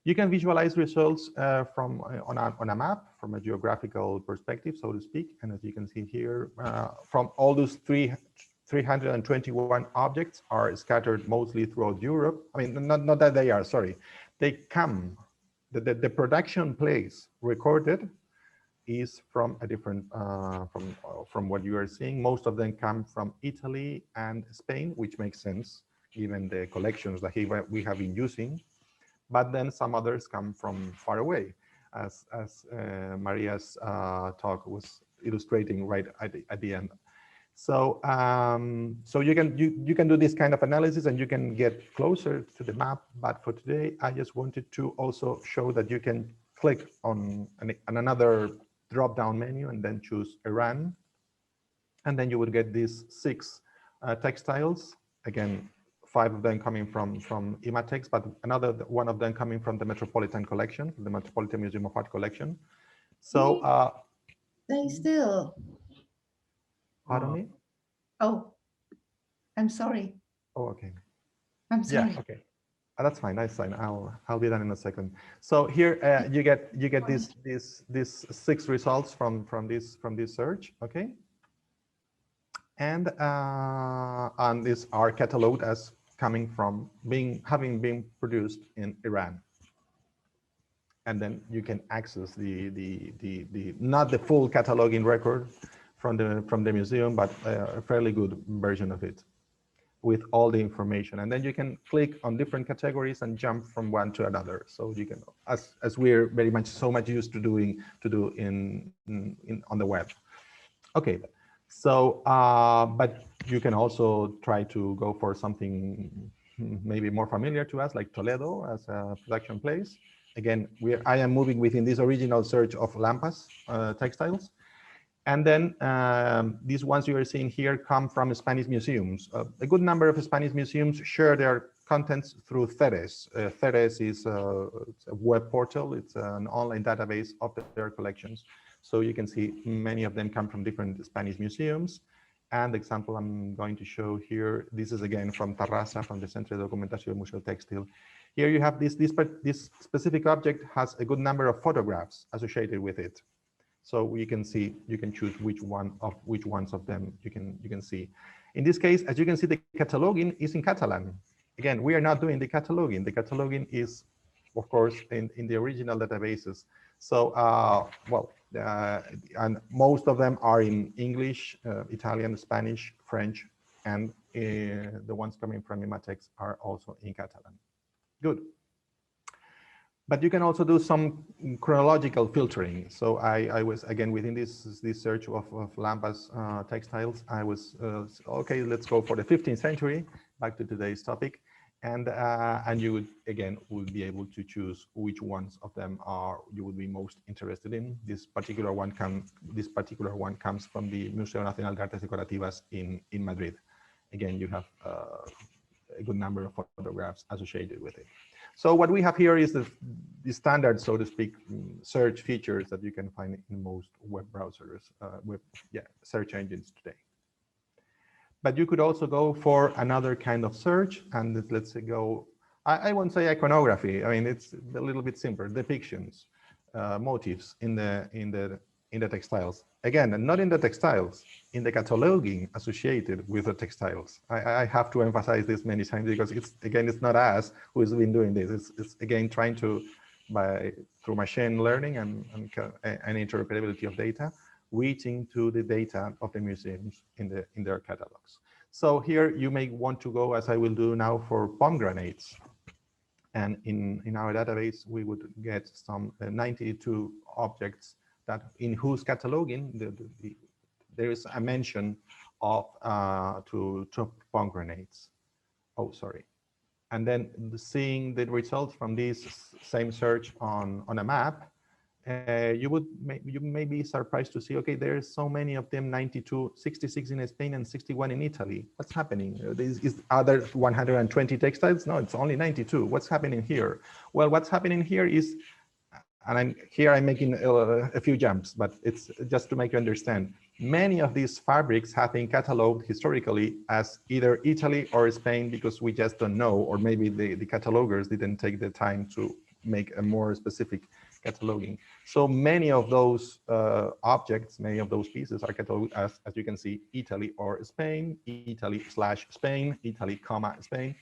S4: you can visualize results from on a map, from a geographical perspective, so to speak. And as you can see here, from all those 321 objects are scattered mostly throughout Europe. I mean, not that they are, sorry. They come, the production place recorded is from a different, from what you are seeing. Most of them come from Italy and Spain, which makes sense, given the collections that we have been using. But then some others come from far away, as Maria's talk was illustrating right at the end. So so you can do this kind of analysis and you can get closer to the map. But for today, I just wanted to also show that you can click on another drop-down menu and then choose Iran, and then you would get these 6 textiles. Again, 5 of them coming from IMATEX, but another one of them coming from the Metropolitan Collection, the Metropolitan Museum of Art Collection. So,
S1: stay still.
S4: Pardon me?
S1: Oh, I'm sorry.
S4: Oh, okay.
S1: I'm sorry.
S4: Yeah, okay. That's fine. That's fine. I'll be done in a second. So here you get these 6 results from this search. Okay. And these are cataloged as coming from having been produced in Iran. And then you can access not the full cataloging record from the museum, but a fairly good version of it with all the information. And then you can click on different categories and jump from one to another. So you can, as we're very much used to do on the web. Okay. So, but you can also try to go for something maybe more familiar to us, like Toledo as a production place. Again, I am moving within this original search of Lampas textiles. And then these ones you are seeing here come from Spanish museums. A good number of Spanish museums share their contents through Ceres. Ceres is a web portal. It's an online database of their collections. So you can see many of them come from different Spanish museums. And the example I'm going to show here, this is again from Terrassa, from the Centre de Documentació i Museu Tèxtil. Here you have this specific object has a good number of photographs associated with it. So you can see, you can choose which ones of them you can see. In this case, as you can see, the cataloging is in Catalan. Again, we are not doing the cataloging. The cataloging is, of course, in the original databases. So, and most of them are in English, Italian, Spanish, French, and the ones coming from IMATEX are also in Catalan. Good. But you can also do some chronological filtering. So I was, again, within this search of Lampas textiles, I was, okay, let's go for the 15th century, back to today's topic. And you would, again, would be able to choose which ones of them you would be most interested in. This particular one comes from the Museo Nacional de Artes Decorativas in Madrid. Again, you have a good number of photographs associated with it. So what we have here is the standard, so to speak, search features that you can find in most web browsers, search engines today. But you could also go for another kind of search, and let's say go, I won't say iconography. I mean, it's a little bit simpler, depictions, motifs in the textiles. Again, not in the textiles, in the cataloging associated with the textiles. I have to emphasize this many times because it's not us who has been doing this. It's again trying to, through machine learning and interoperability of data, reaching to the data of the museums in their catalogs. So here you may want to go, as I will do now, for pomegranates. And in our database, we would get some 92 objects that in whose cataloging there is a mention of to pomegranates. Oh, sorry. And then seeing the results from this same search on a map, you may be surprised to see, okay, there's so many of them, 92, 66 in Spain and 61 in Italy. What's happening? Are there 120 textiles? No, it's only 92. What's happening here? Well, what's happening here is, and I'm making a few jumps, but it's just to make you understand. Many of these fabrics have been cataloged historically as either Italy or Spain because we just don't know, or maybe the catalogers didn't take the time to make a more specific cataloging. So many of those objects, many of those pieces are cataloged as you can see, Italy or Spain, Italy/Spain, Italy, Spain.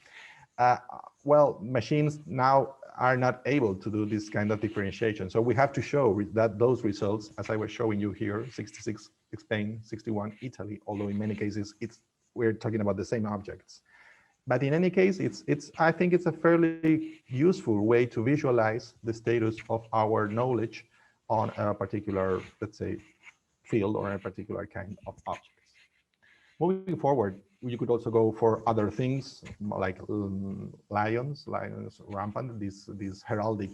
S4: Well, machines now are not able to do this kind of differentiation. So we have to show that those results, as I was showing you here, 66 Spain, 61 Italy, although in many cases we're talking about the same objects. But in any case, I think it's a fairly useful way to visualize the status of our knowledge on a particular, let's say, field or a particular kind of objects. Moving forward, you could also go for other things like lions rampant, these heraldic,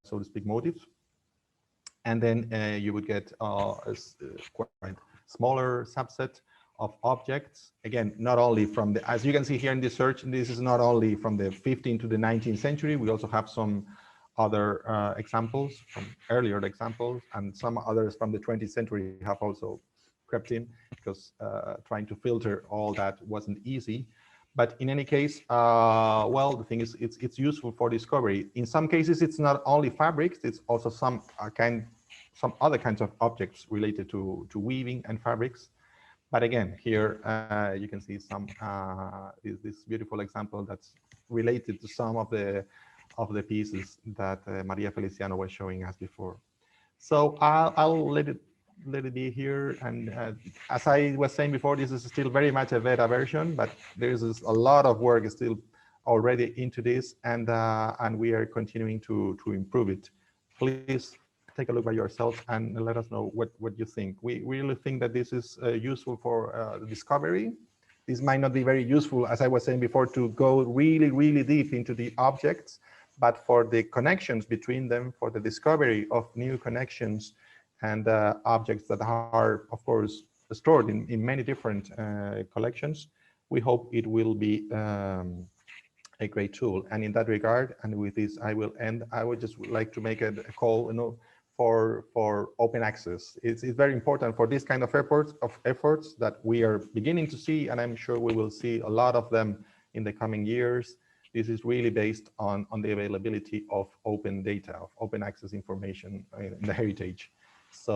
S4: so to speak, motifs. And then you would get a quite smaller subset of objects. Again, not only from the, as you can see here in this search, this is not only from the 15th to the 19th century, we also have some other examples from earlier examples, and some others from the 20th century have also crept in, because trying to filter all that wasn't easy. But in any case, well, the thing is, it's useful for discovery. In some cases, it's not only fabrics, it's also some other kinds of objects related to weaving and fabrics. But again, here you can see some this beautiful example that's related to some of the pieces that Maria Feliciano was showing us before. So I'll let it be here. And as I was saying before, this is still very much a beta version, but there's a lot of work still already into this, and we are continuing to improve it. Please take a look by yourself and let us know what you think. We really think that this is useful for discovery. This might not be very useful, as I was saying before, to go really, really deep into the objects, but for the connections between them, for the discovery of new connections and objects that are, of course, stored in many different collections, we hope it will be a great tool. And in that regard, and with this I will end, I would just like to make a call, for open access. It's very important for this kind of efforts that we are beginning to see, and I'm sure we will see a lot of them in the coming years. This is really based on the availability of open data, of open access information in the heritage. So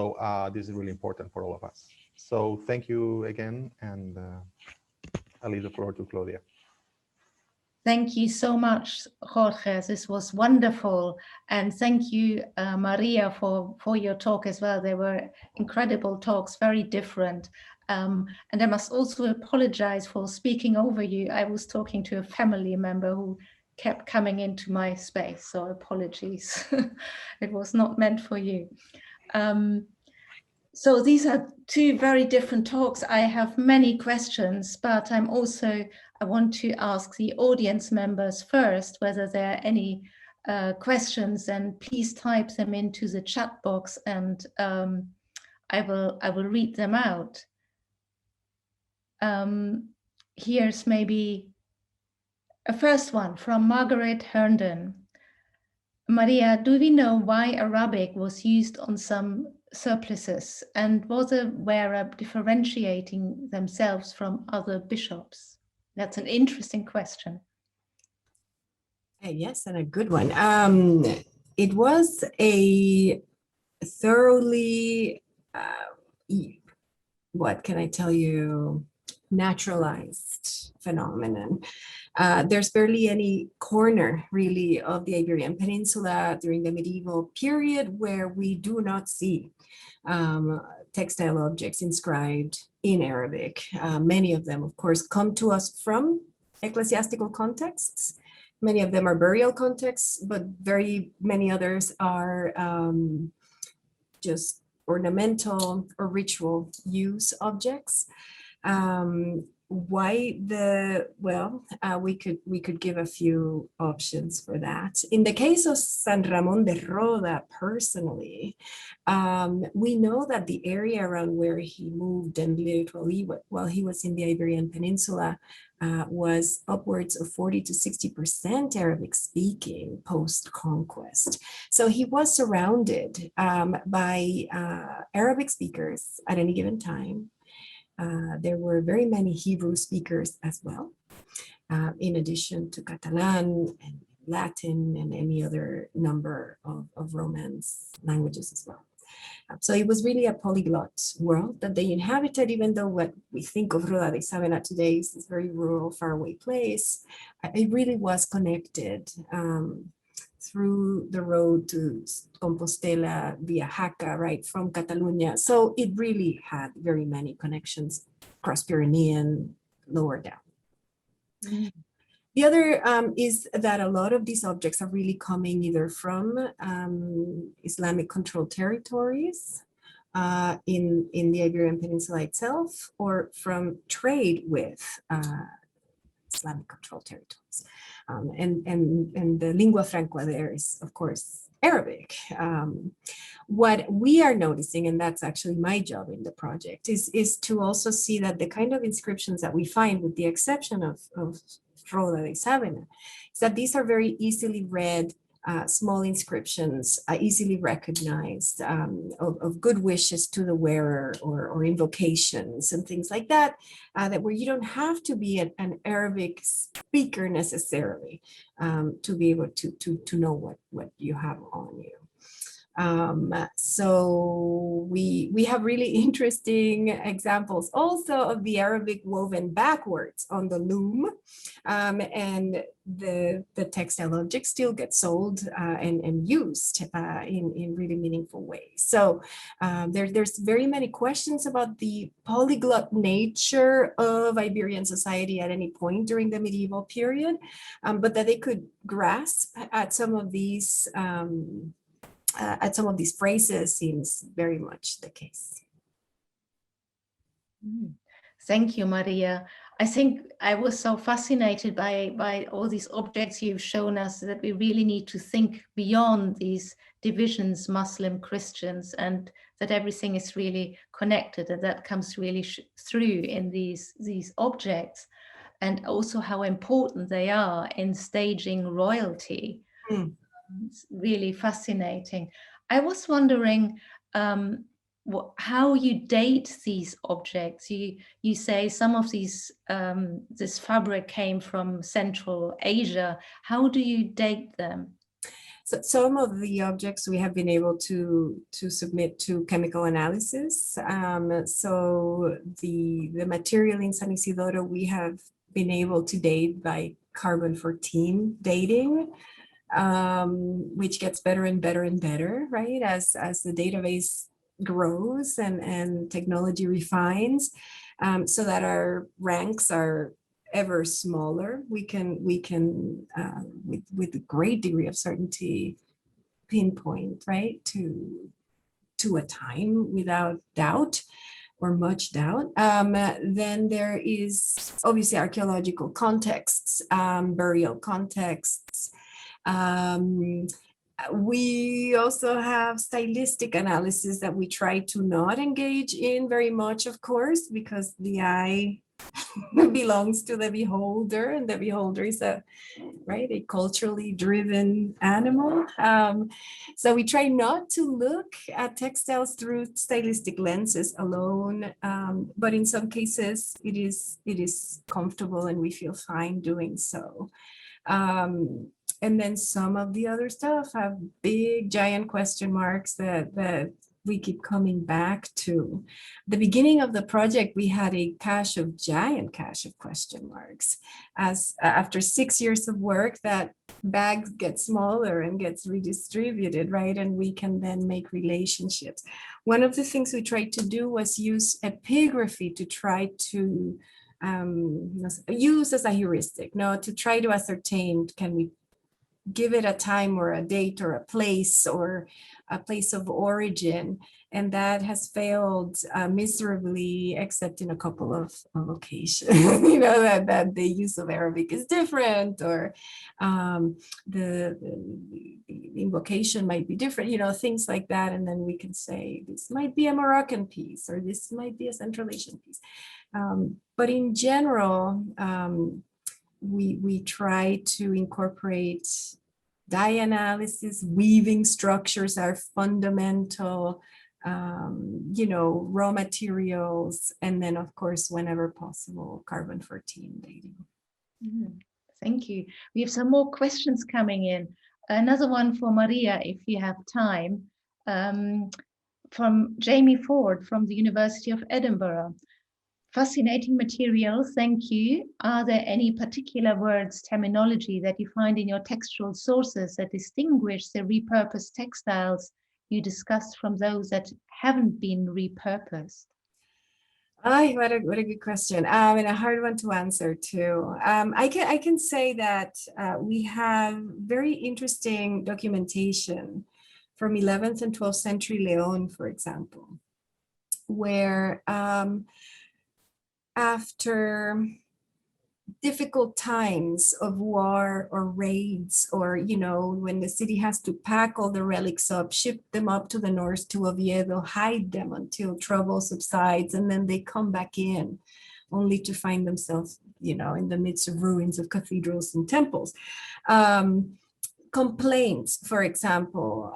S4: this is really important for all of us. So thank you again, and I'll leave the floor to Claudia.
S1: Thank you so much, Jorge. This was wonderful. And thank you, Maria, for your talk as well. They were incredible talks, very different. And I must also apologize for speaking over you. I was talking to a family member who kept coming into my space, so apologies. It was not meant for you. So these are two very different talks. I have many questions, but I want to ask the audience members first whether there are any questions, and please type them into the chat box, and I will read them out. Here's maybe a first one from Margaret Herndon. Maria, do we know why Arabic was used on some surplices, and was the wearer differentiating themselves from other bishops? That's an interesting question.
S3: Yes, and a good one. It was a thoroughly, what can I tell you, naturalized phenomenon. There's barely any corner really of the Iberian Peninsula during the medieval period where we do not see textile objects inscribed in Arabic. Many of them, of course, come to us from ecclesiastical contexts. Many of them are burial contexts, but very many others are just ornamental or ritual use objects. Why the, well, we could give a few options for that. In the case of San Ramón de Roda, personally, we know that the area around where he moved and lived while he was in the Iberian Peninsula was upwards of 40 to 60% Arabic speaking post-conquest. So he was surrounded by Arabic speakers at any given time. There were very many Hebrew speakers as well, in addition to Catalan and Latin and any other number of Romance languages as well. So it was really a polyglot world that they inhabited, even though what we think of Roda de Savena today is this very rural, faraway place. It really was connected through the road to Compostela via Jaca, right, from Catalunya. So it really had very many connections, cross-Pyrenean, lower down. Mm. The other is that a lot of these objects are really coming either from Islamic controlled territories in the Iberian Peninsula itself, or from trade with Islamic controlled territories. And the lingua franca there is, of course, Arabic. What we are noticing, and that's actually my job in the project, is to also see that the kind of inscriptions that we find, with the exception of Roda de Savena, is that these are very easily read, small inscriptions, easily recognized, of good wishes to the wearer, or invocations and things like that, that where you don't have to be an Arabic speaker necessarily to be able to know what you have on you. So we have really interesting examples also of the Arabic woven backwards on the loom, and the textile objects still get sold and used in really meaningful ways. So there's very many questions about the polyglot nature of Iberian society at any point during the medieval period, but that they could grasp at some of these phrases seems very much the case.
S1: Thank you, Maria. I think I was so fascinated by all these objects you've shown us that we really need to think beyond these divisions, Muslim, Christians, and that everything is really connected, and that comes really through in these objects, and also how important they are in staging royalty. It's really fascinating. I was wondering how you date these objects. You say some of these this fabric came from Central Asia. How do you date them?
S3: So some of the objects we have been able to submit to chemical analysis. So the material in San Isidoro we have been able to date by carbon-14 dating. Which gets better and better and better, right? As the database grows and technology refines, so that our ranks are ever smaller. We can with a great degree of certainty pinpoint, right, to a time without doubt or much doubt. Then there is obviously archaeological contexts, burial contexts. We also have stylistic analysis that we try to not engage in very much, of course, because the eye belongs to the beholder, and the beholder is a culturally driven animal. So we try not to look at textiles through stylistic lenses alone, but in some cases it is comfortable and we feel fine doing so. And then some of the other stuff have big giant question marks that we keep coming back to. The beginning of the project, we had a giant cache of question marks. As after 6 years of work, that bag gets smaller and gets redistributed, right? And we can then make relationships. One of the things we tried to do was use epigraphy to try to use as a heuristic, to try to ascertain, can we give it a time or a date or a place of origin, and that has failed miserably, except in a couple of occasions. That the use of Arabic is different, or the invocation might be different, things like that, and then we can say this might be a Moroccan piece or this might be a Central Asian piece. But in general, we try to incorporate dye analysis, weaving structures are fundamental, raw materials, and then of course, whenever possible, carbon-14 dating.
S1: Thank you. We have some more questions coming in. Another one for Maria, if you have time, from Jamie Ford from the University of Edinburgh. Fascinating material, thank you. Are there any particular words, terminology that you find in your textual sources that distinguish the repurposed textiles you discussed from those that haven't been repurposed?
S3: What a good question, and a hard one to answer too. I can say that we have very interesting documentation from 11th and 12th century Leon, for example, where after difficult times of war or raids, or when the city has to pack all the relics up, ship them up to the north to Oviedo, hide them until trouble subsides, and then they come back in only to find themselves in the midst of ruins of cathedrals and temples. Complaints, for example,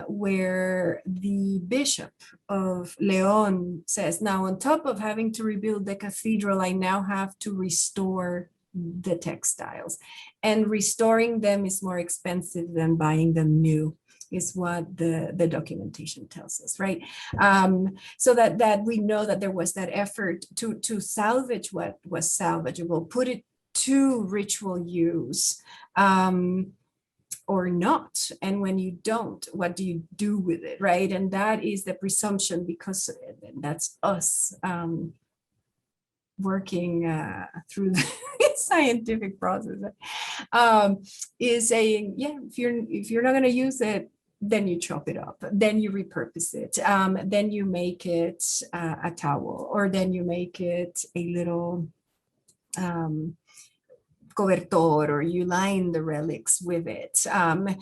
S3: where the bishop of Leon says, now on top of having to rebuild the cathedral, I now have to restore the textiles, and restoring them is more expensive than buying them new, is what the documentation tells us, right? So that we know that there was that effort to salvage what was salvageable, put it to ritual use, or not. And when you don't, what do you do with it, right? And that is the presumption, because that's us working through the scientific process, is saying, if you're not going to use it, then you chop it up, then you repurpose it, then you make it a towel, or then you make it a little cobertor, or you line the relics with it, and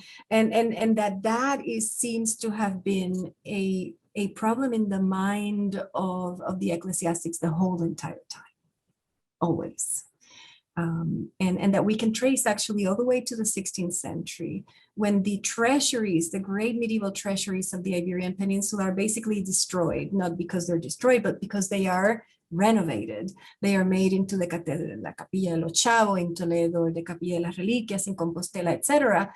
S3: that seems to have been a problem in the mind of the ecclesiastics the whole entire time, always, and that we can trace actually all the way to the 16th century, when the treasuries, the great medieval treasuries of the Iberian Peninsula, are basically destroyed, not because they're destroyed, but because they are renovated. They are made into la Capilla de los Chavos in Toledo, or the Capilla de las Reliquias in Compostela, etc.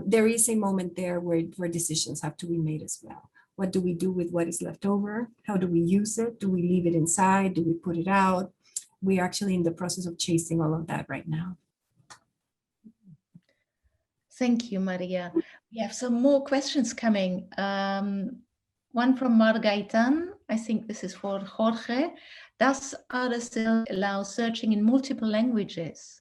S3: There is a moment there where decisions have to be made as well. What do we do with what is left over? How do we use it? Do we leave it inside? Do we put it out? We're actually in the process of chasing all of that right now.
S1: Thank you, Maria. We have some more questions coming. One from Margaitan, I think this is for Jorge. Does AIDA Silk allow searching in multiple languages?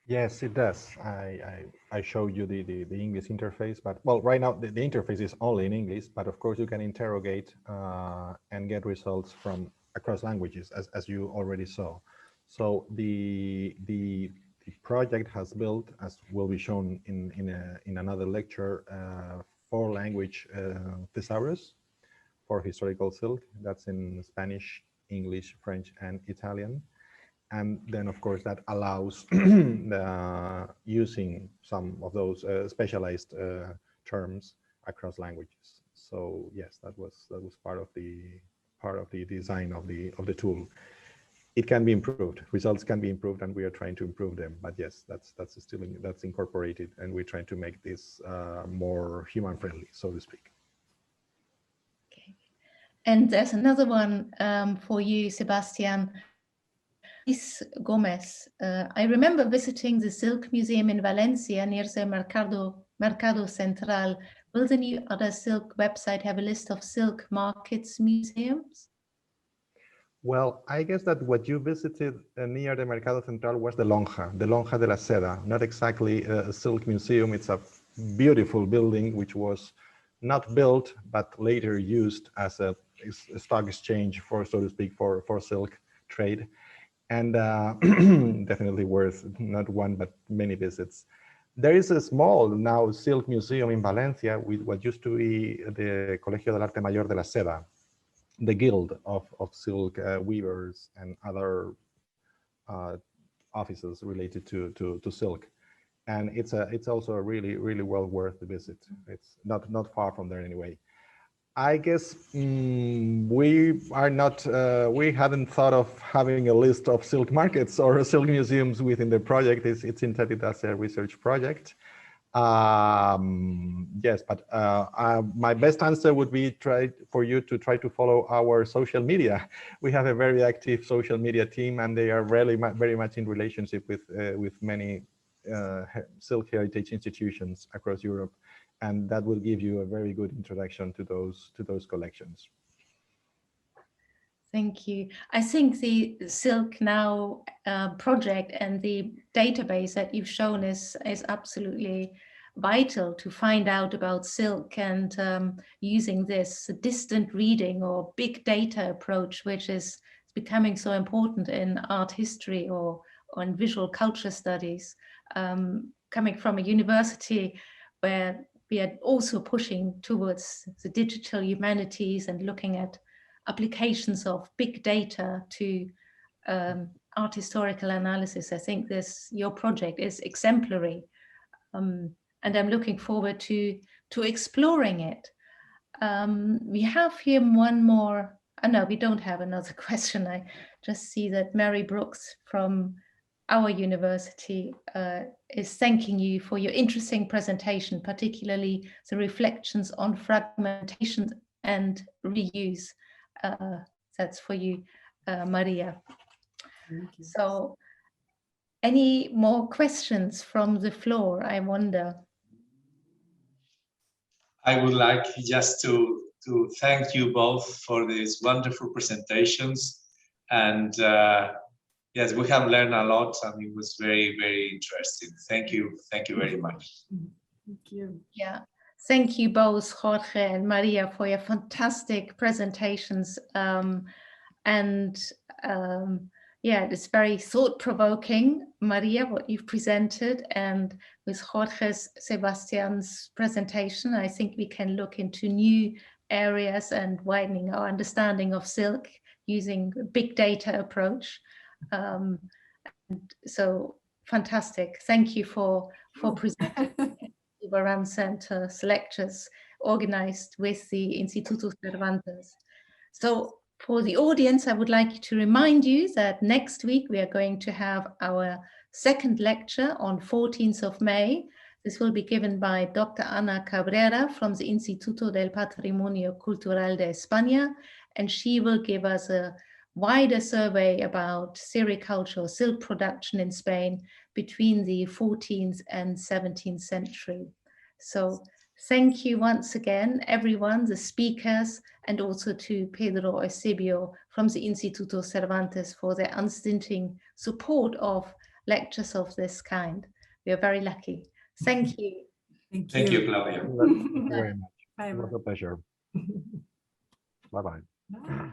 S4: Yes, it does. I showed you the English interface, but well, right now the interface is only in English, but of course you can interrogate and get results from across languages, as you already saw. So the project has built, as will be shown in another lecture, 4-language thesaurus for historical silk. That's in Spanish, English, French, and Italian. And then, of course, that allows using some of those specialized terms across languages. So yes, that was part of the design of the tool. It can be improved. Results can be improved, and we are trying to improve them. But yes, that's incorporated, and we're trying to make this more human friendly, so to speak.
S1: Okay. And there's another one for you, Sebastian. Luis Gomez. I remember visiting the Silk Museum in Valencia near the Mercado Central. Will the new AIDA Silk website have a list of silk markets museums?
S4: Well, I guess that what you visited near the Mercado Central was the Lonja de la Seda, not exactly a silk museum. It's a beautiful building which was not built, but later used as a stock exchange for, so to speak, for silk trade. And definitely worth not one, but many visits. There is a small now silk museum in Valencia with what used to be the Colegio del Arte Mayor de la Seda, the guild of silk weavers and other offices related to silk. And it's also a really well worth the visit. It's not far from there anyway. I guess we hadn't thought of having a list of silk markets or silk museums within the project. It's intended as a research project. Yes, but my best answer would be for you to try to follow our social media. We have a very active social media team, and they are really very much in relationship with many silk heritage institutions across Europe. And that will give you a very good introduction to those collections.
S1: Thank you. I think the Silknow project and the database that you've shown is absolutely vital to find out about silk, and using this distant reading or big data approach, which is becoming so important in art history or in visual culture studies, coming from a university where we are also pushing towards the digital humanities and looking at applications of big data to art historical analysis. I think your project is exemplary, and I'm looking forward to exploring it. We have here one more. No, we don't have another question. I just see that Mary Brooks from our university is thanking you for your interesting presentation, particularly the reflections on fragmentation and reuse. That's for you, Maria.
S3: Thank you.
S1: So, any more questions from the floor, I wonder?
S2: I would like just to thank you both for these wonderful presentations. And yes, we have learned a lot, and it was very interesting. Thank you very much.
S3: Thank you.
S1: Yeah, thank you both, Jorge and Maria, for your fantastic presentations. Yeah, it's very thought-provoking, Maria, what you've presented, and with Jorge Sebastián's presentation, I think we can look into new areas and widening our understanding of silk using a big data approach. So fantastic. Thank you for presenting the Varan Center's lectures organized with the Instituto Cervantes. So for the audience, I would like to remind you that next week we are going to have our second lecture on 14th of May. This will be given by Dr. Ana Cabrera from the Instituto del Patrimonio Cultural de España, and she will give us a wider survey about sericulture, silk production in Spain between the 14th and 17th century. So thank you once again, everyone, the speakers, and also to Pedro Eusebio from the Instituto Cervantes for their unstinting support of lectures of this kind. We are very lucky. Thank you.
S2: Thank you, Claudia.
S4: Thank you very much.
S3: Bye.
S4: It was a pleasure. Bye-bye.
S3: Bye.